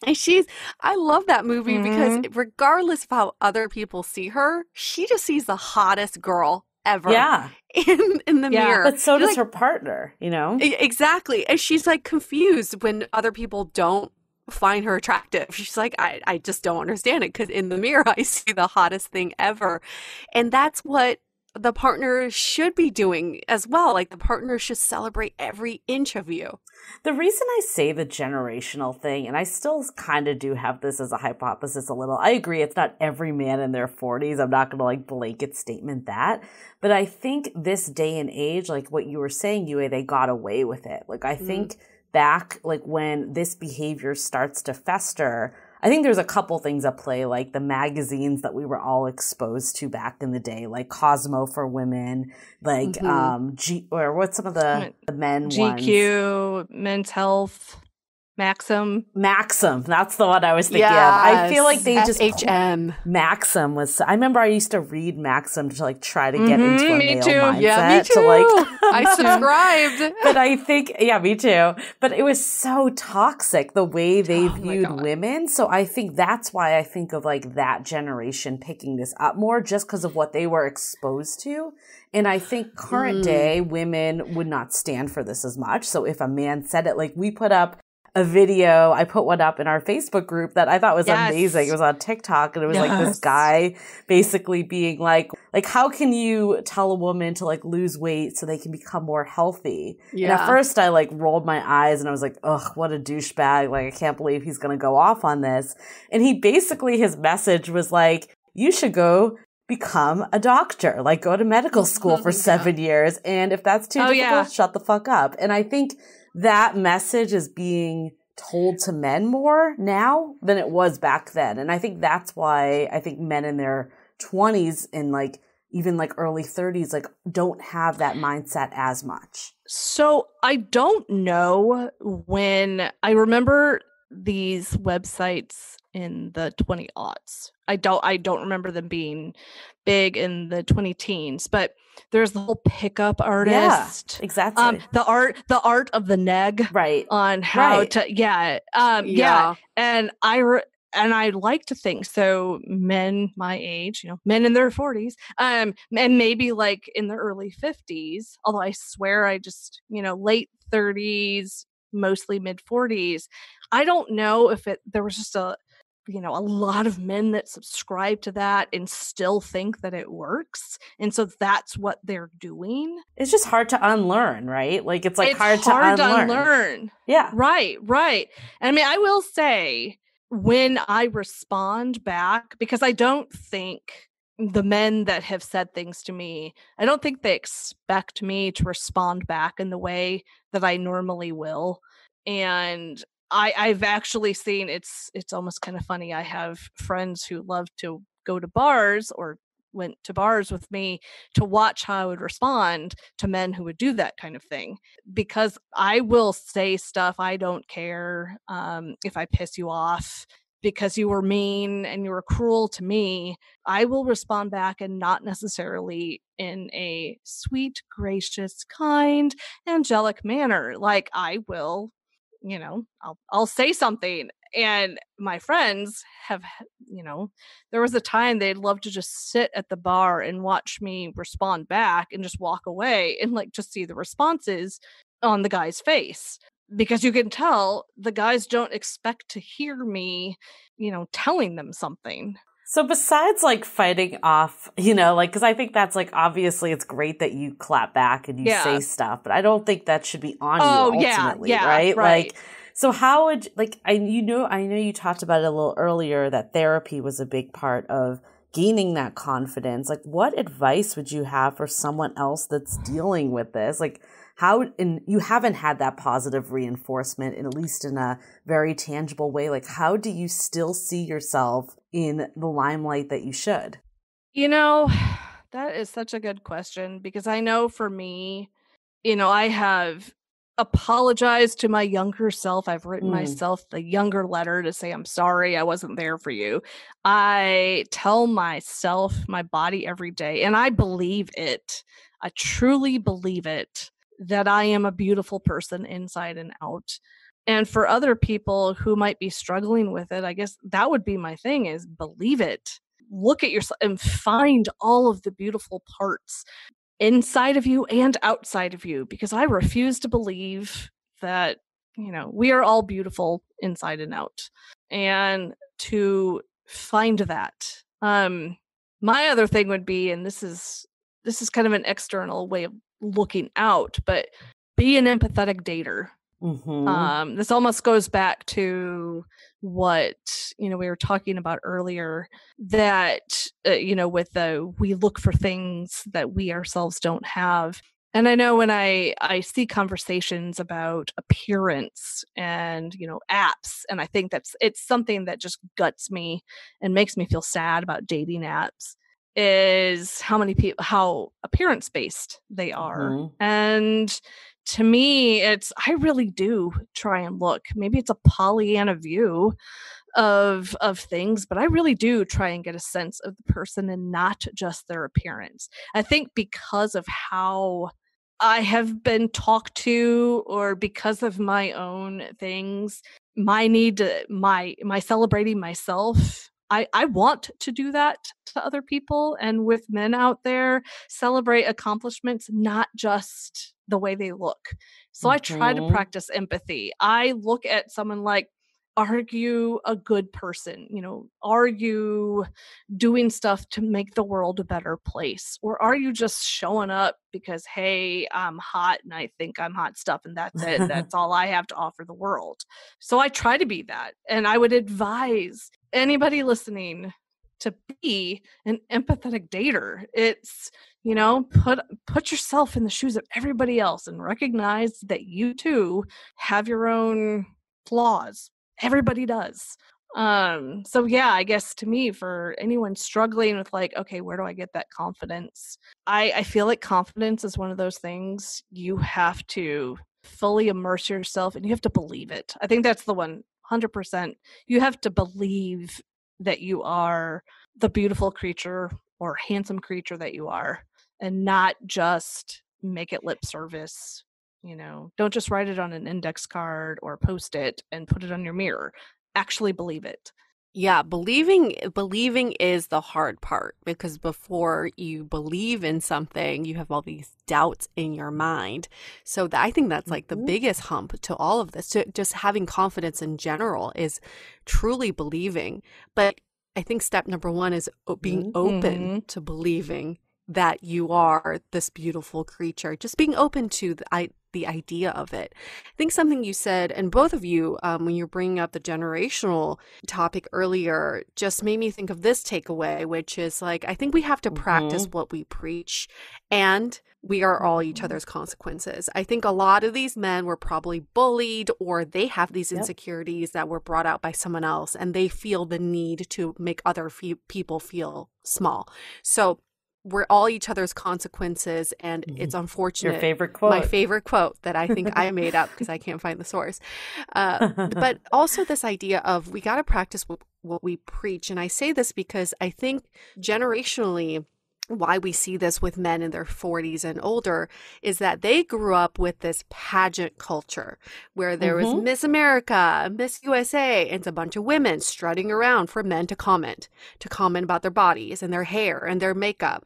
And I love that movie because regardless of how other people see her, she just sees the hottest girl ever. Yeah. In the mirror. But so does her partner, you know? Exactly. And she's like confused when other people don't find her attractive. She's like, I just don't understand it because in the mirror I see the hottest thing ever. And that's what the partner should be doing as well. Like the partner should celebrate every inch of you. The reason I say the generational thing, and I still kind of do have this as a hypothesis a little, I agree it's not every man in their 40s. I'm not going to like blanket statement that. But I think this day and age, like what you were saying, Yue, they got away with it. Like I think back, like when this behavior starts to fester, I think there's a couple things at play, like the magazines that we were all exposed to back in the day, like Cosmo for women, like or what's some of the men GQ, ones? Men's Health, Maxim. That's the one I was thinking of. I feel like they just Maxim was. I remember I used to read Maxim to like try to get into a male mindset. Yeah, me too. To, like, I subscribed. But I think, yeah, me too. But it was so toxic the way they viewed women. So I think that's why I think of like that generation picking this up more, just because of what they were exposed to. And I think current day women would not stand for this as much. So if a man said it, like we put up a video, I put one up in our Facebook group that I thought was amazing. It was on TikTok and it was like this guy basically being like, how can you tell a woman to like lose weight so they can become more healthy? Yeah. And at first I like rolled my eyes and I was like, ugh, what a douchebag. Like, I can't believe he's going to go off on this. And he basically, his message was like, you should go become a doctor, like go to medical school for 7 years. And if that's too difficult, shut the fuck up. And I think that message is being told to men more now than it was back then. And I think that's why I think men in their 20s and like even like early 30s, like don't have that mindset as much. So I don't know when I remember these websites in the 20-aughts. I don't remember them being big in the 20-teens, but there's the whole pickup artist. Yeah, exactly. The art of the neg. Right. On how to, And I like to think so men my age, men in their 40s, and maybe like in their early 50s, although I swear I just, late 30s, mostly mid 40s. I don't know if there was just a lot of men that subscribe to that and still think that it works. And so that's what they're doing. It's just hard to unlearn, right? Like it's hard to unlearn. Yeah. Right. And I mean, I will say when I respond back, because I don't think the men that have said things to me, I don't think they expect me to respond back in the way that I normally will. And I've actually seen it's almost kind of funny. I have friends who love to go to bars or went to bars with me to watch how I would respond to men who would do that kind of thing, because I will say stuff. I don't care if I piss you off because you were mean and you were cruel to me. I will respond back, and not necessarily in a sweet, gracious, kind, angelic manner. Like I will, I'll say something. And my friends have, there was a time they'd love to just sit at the bar and watch me respond back and just walk away and like just see the responses on the guy's face, because you can tell the guys don't expect to hear me, telling them something. So besides like fighting off, because I think that's like, obviously it's great that you clap back and you say stuff, but I don't think that should be on you ultimately, right? Like, so how would, like, I know you talked about it a little earlier that therapy was a big part of gaining that confidence. Like, what advice would you have for someone else that's dealing with this? Like, and you haven't had that positive reinforcement, at least in a very tangible way. Like, how do you still see yourself in the limelight that you should? That is such a good question, because I know for me, I have apologized to my younger self. I've written myself the younger letter to say, I'm sorry, I wasn't there for you. I tell myself, my body every day, and I believe it. I truly believe it, that I am a beautiful person inside and out. And for other people who might be struggling with it, I guess that would be my thing, is believe it. Look at yourself and find all of the beautiful parts inside of you and outside of you, because I refuse to believe that, we are all beautiful inside and out. And to find that. My other thing would be, and this is kind of an external way of looking out, but be an empathetic dater. This almost goes back to what we were talking about earlier, that with the we look for things that we ourselves don't have. And I know when I see conversations about appearance and apps, and I think it's something that just guts me and makes me feel sad about dating apps, is how appearance based they are. And to me, I really do try and look. Maybe it's a Pollyanna view of things, but I really do try and get a sense of the person and not just their appearance. I think because of how I have been talked to, or because of my own things, my need to my celebrating myself, I want to do that to other people, and with men out there, celebrate accomplishments, not just the way they look. So I try to practice empathy. I look at someone like, are you a good person? Are you doing stuff to make the world a better place? Or are you just showing up because, hey, I'm hot and I think I'm hot stuff and that's it. That's all I have to offer the world. So I try to be that. And I would advise anybody listening to be an empathetic dater. It's, put yourself in the shoes of everybody else and recognize that you too have your own flaws. Everybody does. So yeah, I guess to me, for anyone struggling with like, okay, where do I get that confidence? I feel like confidence is one of those things you have to fully immerse yourself and you have to believe it. I think that's the 100%. You have to believe that you are the beautiful creature or handsome creature that you are, and not just make it lip service. Don't just write it on an index card or post it and put it on your mirror. Actually believe it. Yeah, believing is the hard part, because before you believe in something, you have all these doubts in your mind. So I think that's like the biggest hump to all of this. To just having confidence in general is truly believing. But I think step number one is being open to believing that you are this beautiful creature, just being open to the idea of it. I think something you said, and both of you, when you're bringing up the generational topic earlier, just made me think of this takeaway, which is like, I think we have to practice what we preach, and we are all each other's consequences. I think a lot of these men were probably bullied, or they have these insecurities that were brought out by someone else, and they feel the need to make other people feel small. So we're all each other's consequences, and it's unfortunate. Your favorite quote. My favorite quote that I think I made up because I can't find the source. But also this idea of we got to practice what we preach. And I say this because I think generationally, why we see this with men in their 40s and older is that they grew up with this pageant culture where there was Miss America, Miss USA, and it's a bunch of women strutting around for men to comment about their bodies and their hair and their makeup.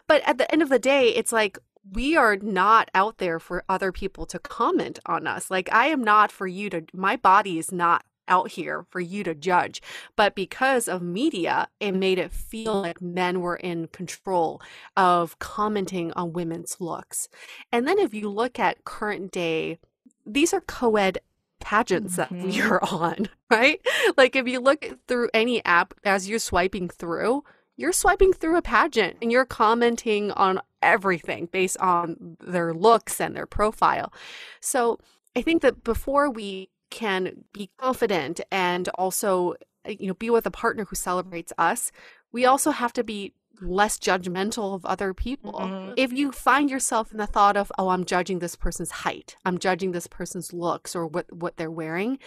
But at the end of the day, it's like, we are not out there for other people to comment on us. Like, I am not for you to, my body is not out here for you to judge. But because of media, it made it feel like men were in control of commenting on women's looks. And then if you look at current day, these are co-ed pageants that we are on, right? Like, if you look through any app as you're swiping through a pageant and you're commenting on everything based on their looks and their profile. So I think that before we can be confident and also, be with a partner who celebrates us, we also have to be less judgmental of other people. If you find yourself in the thought of, oh, I'm judging this person's height, I'm judging this person's looks or what they're wearing,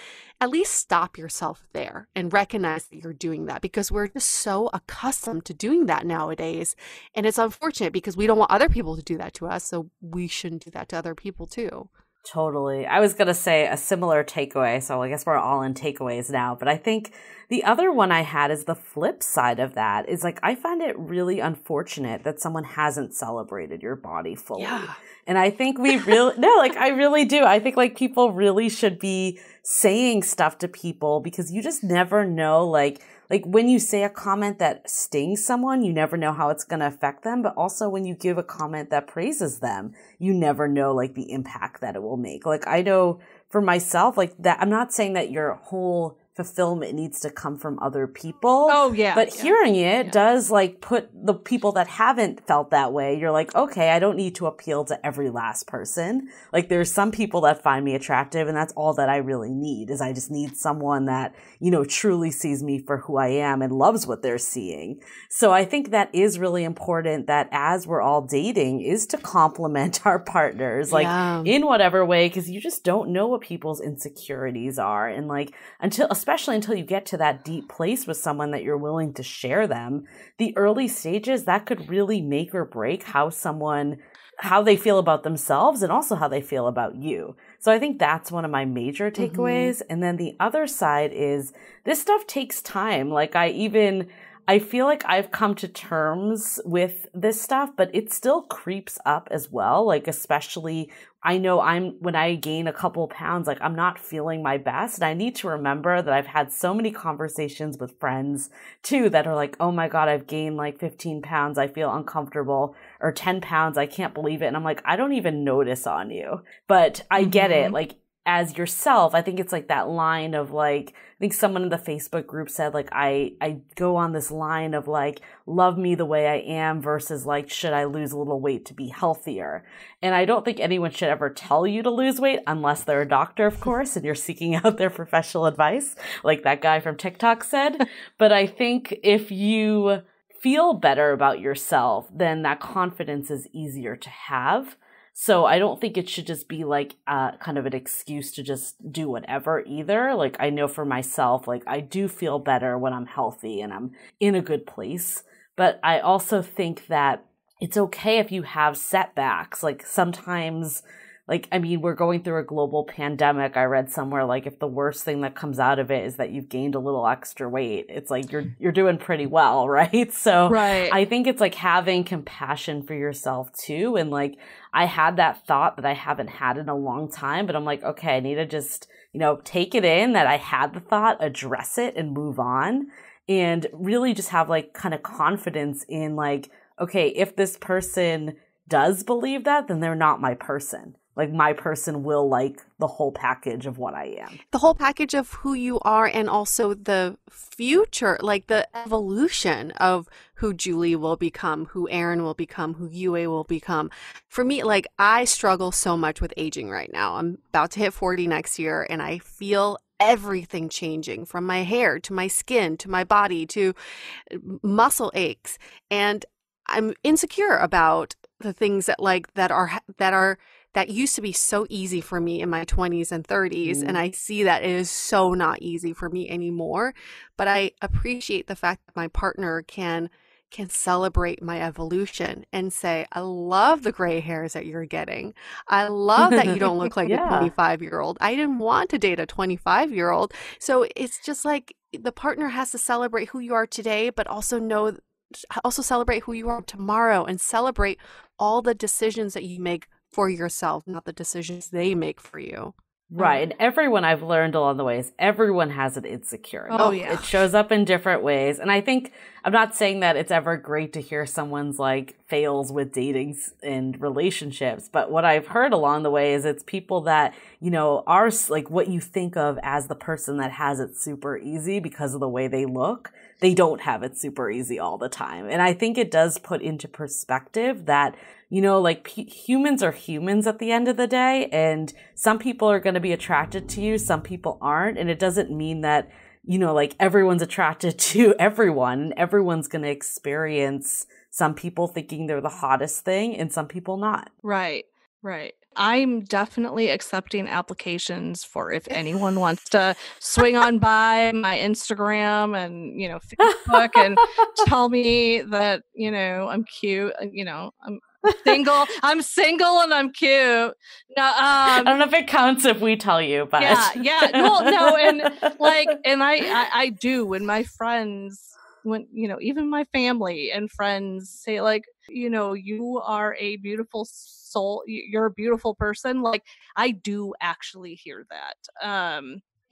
at least stop yourself there and recognize that you're doing that, because we're just so accustomed to doing that nowadays. And it's unfortunate because we don't want other people to do that to us, so we shouldn't do that to other people too. Totally. I was going to say a similar takeaway. So I guess we're all in takeaways now. But I think the other one I had is the flip side of that is like, I find it really unfortunate that someone hasn't celebrated your body fully. Yeah. And I think we really, no, like I really do. I think like people really should be saying stuff to people because you just never know, like when you say a comment that stings someone, you never know how it's going to affect them. But also when you give a comment that praises them, you never know like the impact that it will make. Like I know for myself, like that, I'm not saying that your whole fulfillment needs to come from other people. Oh, yeah. But hearing it does like put the people that haven't felt that way, you're like, okay, I don't need to appeal to every last person. Like there's some people that find me attractive and that's all that I really need is I just need someone that, you know, truly sees me for who I am and loves what they're seeing. So I think that is really important that as we're all dating is to compliment our partners, like in whatever way, because you just don't know what people's insecurities are. And like especially until you get to that deep place with someone that you're willing to share them, the early stages, that could really make or break how they feel about themselves and also how they feel about you. So I think that's one of my major takeaways. And then the other side is this stuff takes time. Like I feel like I've come to terms with this stuff, but it still creeps up as well. Like, especially I know when I gain a couple pounds, like I'm not feeling my best. And I need to remember that I've had so many conversations with friends too that are like, oh my God, I've gained like 15 pounds. I feel uncomfortable, or 10 pounds. I can't believe it. And I'm like, I don't even notice on you, but I get it. Like, as yourself, I think it's like that line of like, I think someone in the Facebook group said like, I go on this line of like, love me the way I am versus like, should I lose a little weight to be healthier? And I don't think anyone should ever tell you to lose weight unless they're a doctor, of course, and you're seeking out their professional advice, like that guy from TikTok said. But I think if you feel better about yourself, then that confidence is easier to have. So I don't think it should just be like kind of an excuse to just do whatever either. Like I know for myself, like I do feel better when I'm healthy and I'm in a good place. But I also think that it's okay if you have setbacks. Like sometimes, like, I mean, we're going through a global pandemic. I read somewhere like if the worst thing that comes out of it is that you've gained a little extra weight, it's like you're doing pretty well, right? So I think it's like having compassion for yourself too. And like I had that thought that I haven't had in a long time, but I'm like, okay, I need to just, you know, take it in that I had the thought, address it and move on, and really just have like kind of confidence in like, okay, if this person does believe that, then they're not my person. Like my person will like the whole package of what I am. The whole package of who you are, and also the future, like the evolution of who Julie will become, who Erin will become, who Yue will become. For me, like I struggle so much with aging right now. I'm about to hit 40 next year and I feel everything changing, from my hair to my skin to my body to muscle aches. And I'm insecure about the things that used to be so easy for me in my 20s and 30s. And I see that it is so not easy for me anymore. But I appreciate the fact that my partner can celebrate my evolution and say, I love the gray hairs that you're getting. I love that you don't look like a 25-year-old. I didn't want to date a 25-year-old. So it's just like the partner has to celebrate who you are today, but also celebrate who you are tomorrow, and celebrate all the decisions that you make for yourself, not the decisions they make for you. Right. And everyone, I've learned along the way, is everyone has an insecurity. Oh, yeah. It shows up in different ways. And I think, I'm not saying that it's ever great to hear someone's like fails with dating and relationships, but what I've heard along the way is it's people that, you know, are like what you think of as the person that has it super easy because of the way they look. They don't have it super easy all the time. And I think it does put into perspective that, you know, like humans are humans at the end of the day, and some people are going to be attracted to you, some people aren't. And it doesn't mean that, you know, like everyone's attracted to everyone, and everyone's going to experience some people thinking they're the hottest thing and some people not. Right. I'm definitely accepting applications for if anyone wants to swing on by my Instagram and, you know, Facebook and tell me that, you know, I'm cute. You know, Single. I'm single and I'm cute. No, I don't know if it counts if we tell you, but yeah. No, and I do when my friends, when even my family and friends say like, you are a beautiful soul, you're a beautiful person. Like I do actually hear that.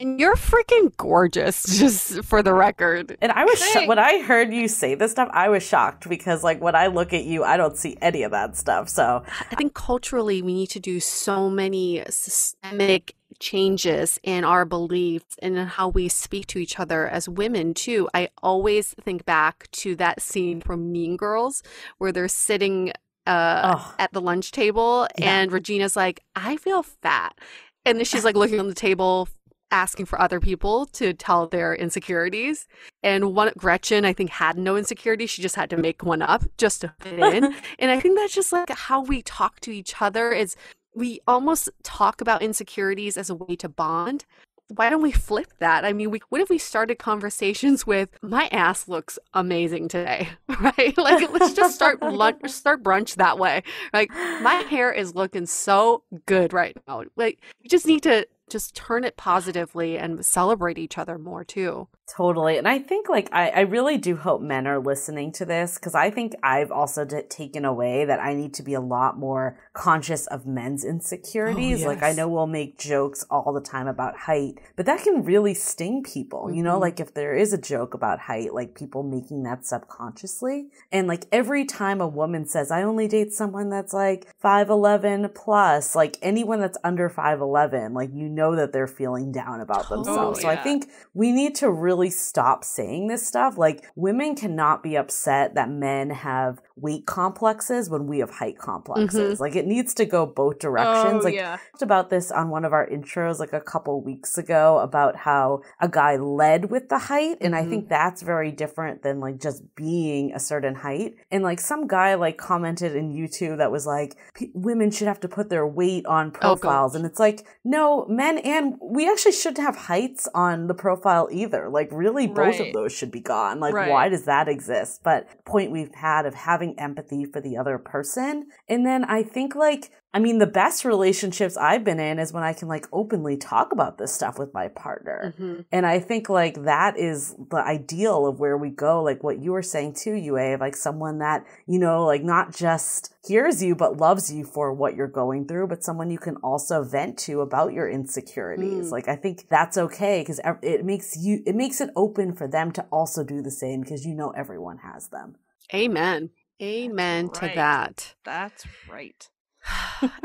And you're freaking gorgeous, just for the record. And I was when I heard you say this stuff, I was shocked because like when I look at you, I don't see any of that stuff. So I think culturally we need to do so many systemic changes in our beliefs and in how we speak to each other as women too. I always think back to that scene from Mean Girls where they're sitting at the lunch table and Regina's like, I feel fat. And then she's like looking on the table asking for other people to tell their insecurities. And Gretchen, I think, had no insecurity. She just had to make one up just to fit in. And I think that's just like how we talk to each other is we almost talk about insecurities as a way to bond. Why don't we flip that? I mean, what if we started conversations with, my ass looks amazing today, right? Like, let's just start brunch that way. Like, my hair is looking so good right now. Like, you just need to just turn it positively and celebrate each other more too. Totally. And I think like I really do hope men are listening to this because I think I've also taken away that I need to be a lot more conscious of men's insecurities. Yes. Like I know we'll make jokes all the time about height, but that can really sting people, like if there is a joke about height, like people making that subconsciously. And like every time a woman says, I only date someone that's like 5'11 plus, like anyone that's under 5'11, like that they're feeling down about themselves. So I think we need to really stop saying this stuff. Like women cannot be upset that men have weight complexes when we have height complexes. Like it needs to go both directions. I talked about this on one of our intros like a couple weeks ago about how a guy led with the height. And I think that's very different than like just being a certain height. And like some guy like commented in YouTube that was like, women should have to put their weight on profiles. And it's like, no, men and we actually shouldn't have heights on the profile either. Like really both of those should be gone. Like why does that exist? But point we've had of having empathy for the other person. And then I think like, I mean, the best relationships I've been in is when I can like openly talk about this stuff with my partner. And I think like that is the ideal of where we go. Like what you were saying too, Yue, of like someone that, like not just hears you, but loves you for what you're going through, but someone you can also vent to about your insecurities. Like I think that's okay because it makes it open for them to also do the same because everyone has them. Amen. Amen to that. That's right.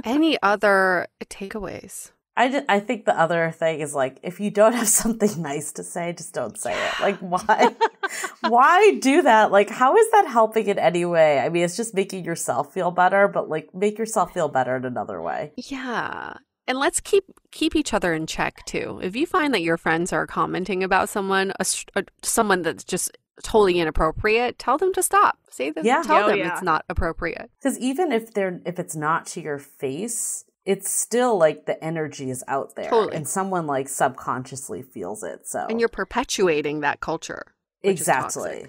Any other takeaways? I think the other thing is like, if you don't have something nice to say, just don't say it. Like, why? Why do that? Like, how is that helping in any way? I mean, it's just making yourself feel better, but like, make yourself feel better in another way. Yeah. And let's keep each other in check too. If you find that your friends are commenting about someone that's just totally inappropriate, tell them to stop. Tell them it's not appropriate. Because even if it's not to your face, it's still like the energy is out there. Totally. And someone like subconsciously feels it. So and you're perpetuating that culture. Exactly.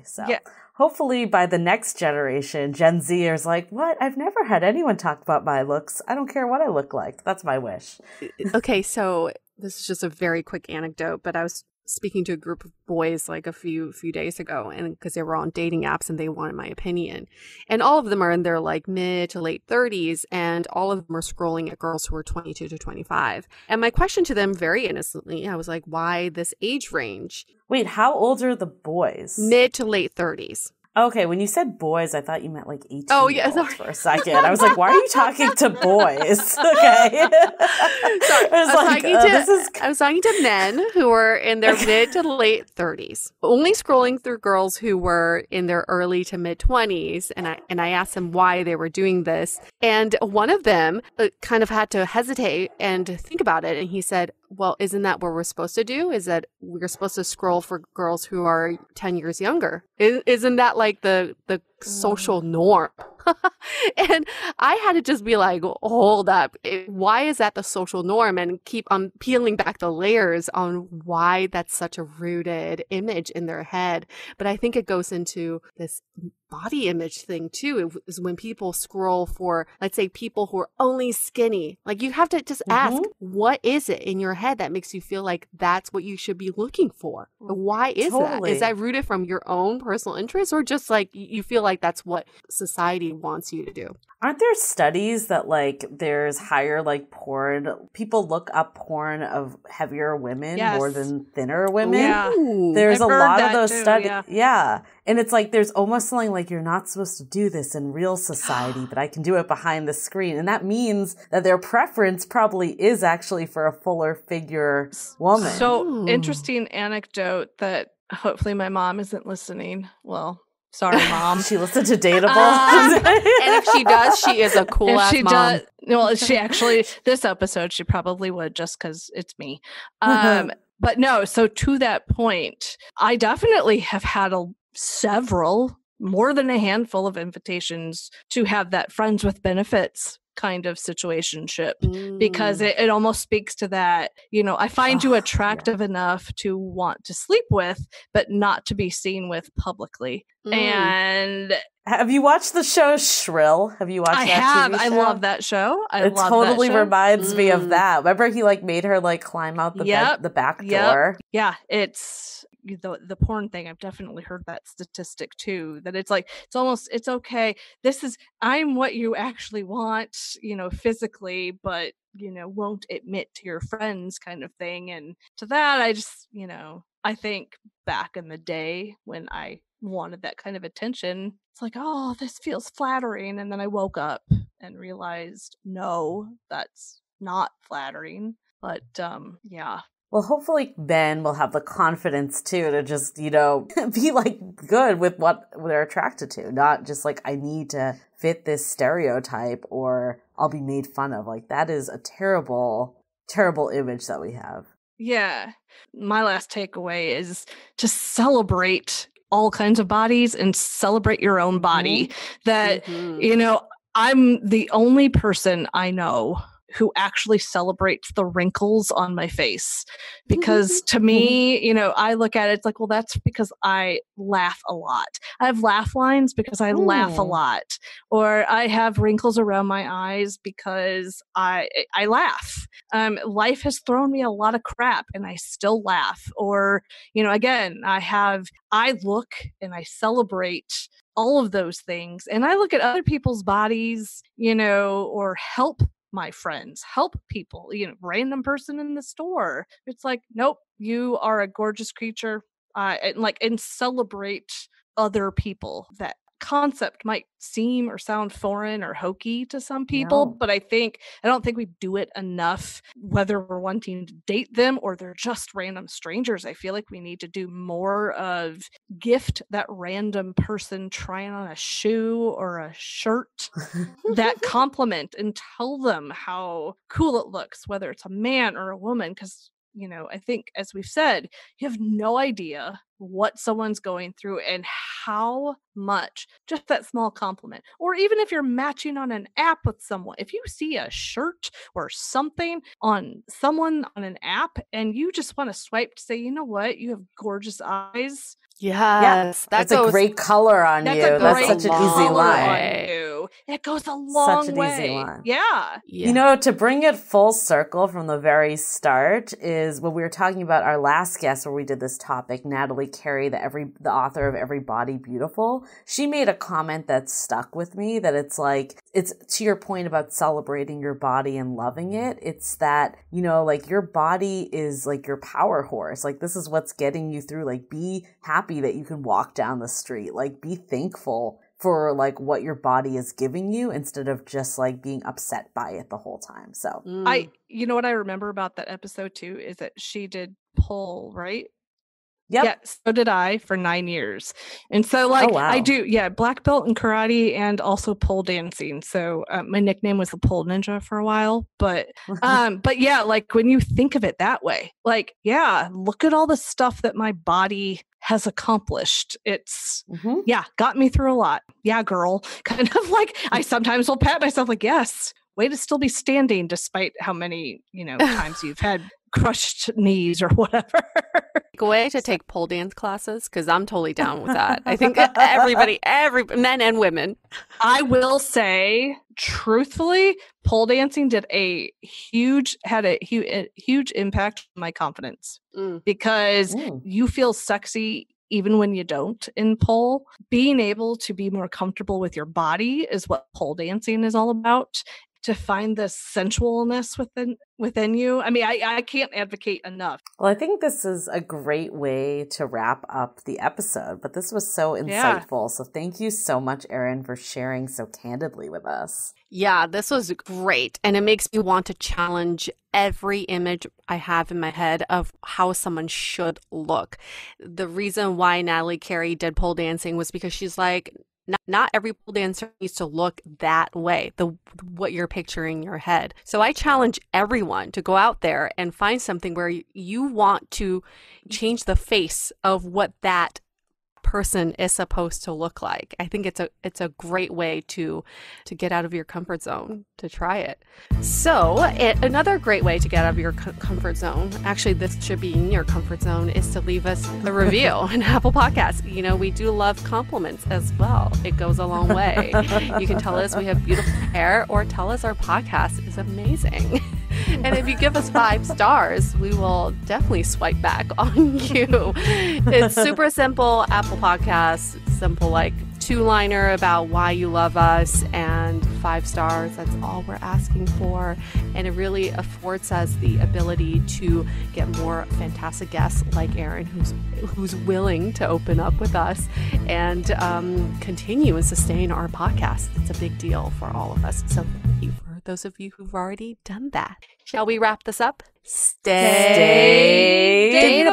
So hopefully by the next generation, Gen Z is like, what? I've never had anyone talk about my looks. I don't care what I look like. That's my wish. Okay, so this is just a very quick anecdote, but I was speaking to a group of boys like a few days ago, and because they were on dating apps and they wanted my opinion, and all of them are in their like mid to late 30s, and all of them are scrolling at girls who are 22 to 25. And my question to them, very innocently, I was like, why this age range? Wait, how old are the boys? Mid to late 30s. Okay, when you said boys, I thought you meant like 18 for a second. I was like, why are you talking to boys? Okay. Sorry. I was talking to men who were in their mid to late 30s, only scrolling through girls who were in their early to mid 20s. And I asked them why they were doing this. And one of them kind of had to hesitate and think about it. And he said, well, isn't that what we're supposed to do? Is that we're supposed to scroll for girls who are 10 years younger? Isn't that like the social norm? And I had to just be like, hold up. Why is that the social norm? And keep on peeling back the layers on why that's such a rooted image in their head. But I think it goes into this body image thing too. It is when people scroll for, let's say, people who are only skinny. Like, you have to just ask, what is it in your head that makes you feel like that's what you should be looking for? Why is that? Is that rooted from your own personal interest, or just like you feel like that's what society wants you to do? Aren't there studies that like there's higher like porn, people look up porn of heavier women more than thinner women? Yeah. There's I've a heard lot of that those too, studies. yeah. And it's like there's almost something like you're not supposed to do this in real society, but I can do it behind the screen. And that means that their preference probably is actually for a fuller figure woman. So interesting anecdote that hopefully my mom isn't listening. Well, sorry, Mom. She listened to Dateable. And if she does, she is a cool ass mom. Well, she actually, this episode, she probably would, just because it's me. But no, so to that point, I definitely have had several, more than a handful of invitations to have that friends with benefits kind of situationship, because it almost speaks to that, I find you attractive enough to want to sleep with, but not to be seen with publicly. And have you watched the show Shrill? Have you watched that have. TV show? I love that show. It totally reminds me of that. Remember he like made her like climb out the back door? Yeah, it's the porn thing. I've definitely heard that statistic too, that it's like, it's okay. I'm what you actually want, physically, but won't admit to your friends kind of thing. And to that, I just, I think back in the day when I wanted that kind of attention, it's like, oh, this feels flattering. And then I woke up and realized, no, that's not flattering. But yeah. Well, hopefully Ben will have the confidence too to just, be like good with what they're attracted to. Not just like, I need to fit this stereotype or I'll be made fun of. Like, that is a terrible, terrible image that we have. Yeah. My last takeaway is to celebrate all kinds of bodies and celebrate your own body. That, I'm the only person I know who actually celebrates the wrinkles on my face, because to me, I look at it, it's like, well, that's because I laugh a lot. I have laugh lines because I laugh a lot, or I have wrinkles around my eyes because I laugh. Life has thrown me a lot of crap and I still laugh. Or, again, I look and I celebrate all of those things, and I look at other people's bodies, or help my friends, help people, random person in the store. It's like, nope, you are a gorgeous creature. And celebrate other people. That concept might seem or sound foreign or hokey to some people, but I don't think we do it enough, whether we're wanting to date them or they're just random strangers. I feel like we need to do more of gift that random person trying on a shoe or a shirt that compliment, and tell them how cool it looks, whether it's a man or a woman, because I think, as we've said, you have no idea what someone's going through and how much just that small compliment. Or even if you're matching on an app with someone, if you see a shirt or something on someone on an app and you just want to swipe to say, you know what, you have gorgeous eyes. Yes, that's a great color on you. That's such an easy line. It goes a long such an way. Easy line. Yeah. To bring it full circle from the very start is when we were talking about our last guest where we did this topic, Natalie Carey, the author of Every Body Beautiful. She made a comment that stuck with me, that it's like, it's to your point about celebrating your body and loving it. It's that, like your body is like your power horse. Like this is what's getting you through. Like be happy that you can walk down the street. Like be thankful for like what your body is giving you instead of just like being upset by it the whole time. So what I remember about that episode too is that she did pole, right? Yep. Yeah, so did I for 9 years. And so wow. I do, black belt in karate and also pole dancing. So my nickname was the pole ninja for a while, but yeah, like when you think of it that way, like, yeah, look at all the stuff that my body has accomplished. It's, got me through a lot. Yeah, girl. Kind of like, I sometimes will pat myself like, yes, way to still be standing despite how many, times you've had crushed knees or whatever. Way to take pole dance classes, because I'm totally down with that. I think everybody, men and women. I will say, truthfully, pole dancing had a huge impact on my confidence because you feel sexy even when you don't in pole. Being able to be more comfortable with your body is what pole dancing is all about. To find the sensualness within you. I mean, I can't advocate enough. Well, I think this is a great way to wrap up the episode, but this was so insightful. So thank you so much, Erin, for sharing so candidly with us. Yeah, this was great. And it makes me want to challenge every image I have in my head of how someone should look. The reason why Natalie Carey did pole dancing was because she's like, not every pole dancer needs to look that way, what you're picturing in your head. So I challenge everyone to go out there and find something where you want to change the face of what that person is supposed to look like. I think it's a great way to get out of your comfort zone, to try it. So another great way to get out of your comfort zone, actually this should be in your comfort zone, is to leave us a review on Apple Podcasts. We do love compliments as well. It goes a long way. You can tell us we have beautiful hair or tell us our podcast is amazing. And if you give us 5 stars, we will definitely swipe back on you. It's super simple. Apple Podcasts, simple like 2-liner about why you love us and 5 stars. That's all we're asking for. And it really affords us the ability to get more fantastic guests like Erin, who's willing to open up with us and continue and sustain our podcast. It's a big deal for all of us. So thank you for those of you who've already done that. Shall we wrap this up? Stay dateable.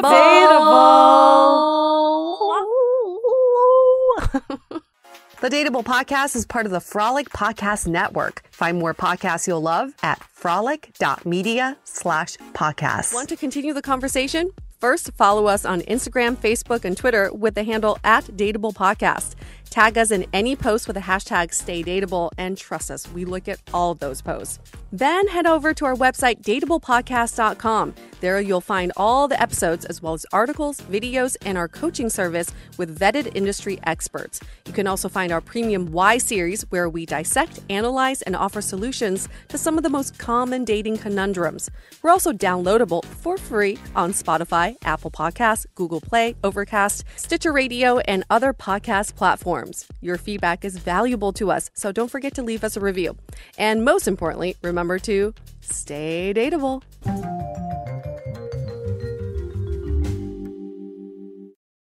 The Dateable Podcast is part of the Frolic Podcast Network. Find more podcasts you'll love at frolic.media/podcast. Want to continue the conversation? First, follow us on Instagram, Facebook, and Twitter with the handle @DateablePodcast. Tag us in any post with the hashtag StayDateable, and trust us, we look at all of those posts. Then head over to our website, dateablepodcast.com. There you'll find all the episodes as well as articles, videos, and our coaching service with vetted industry experts. You can also find our premium Why series where we dissect, analyze, and offer solutions to some of the most common dating conundrums. We're also downloadable for free on Spotify, Apple Podcasts, Google Play, Overcast, Stitcher Radio, and other podcast platforms. Your feedback is valuable to us, so don't forget to leave us a review. And most importantly, remember to stay dateable.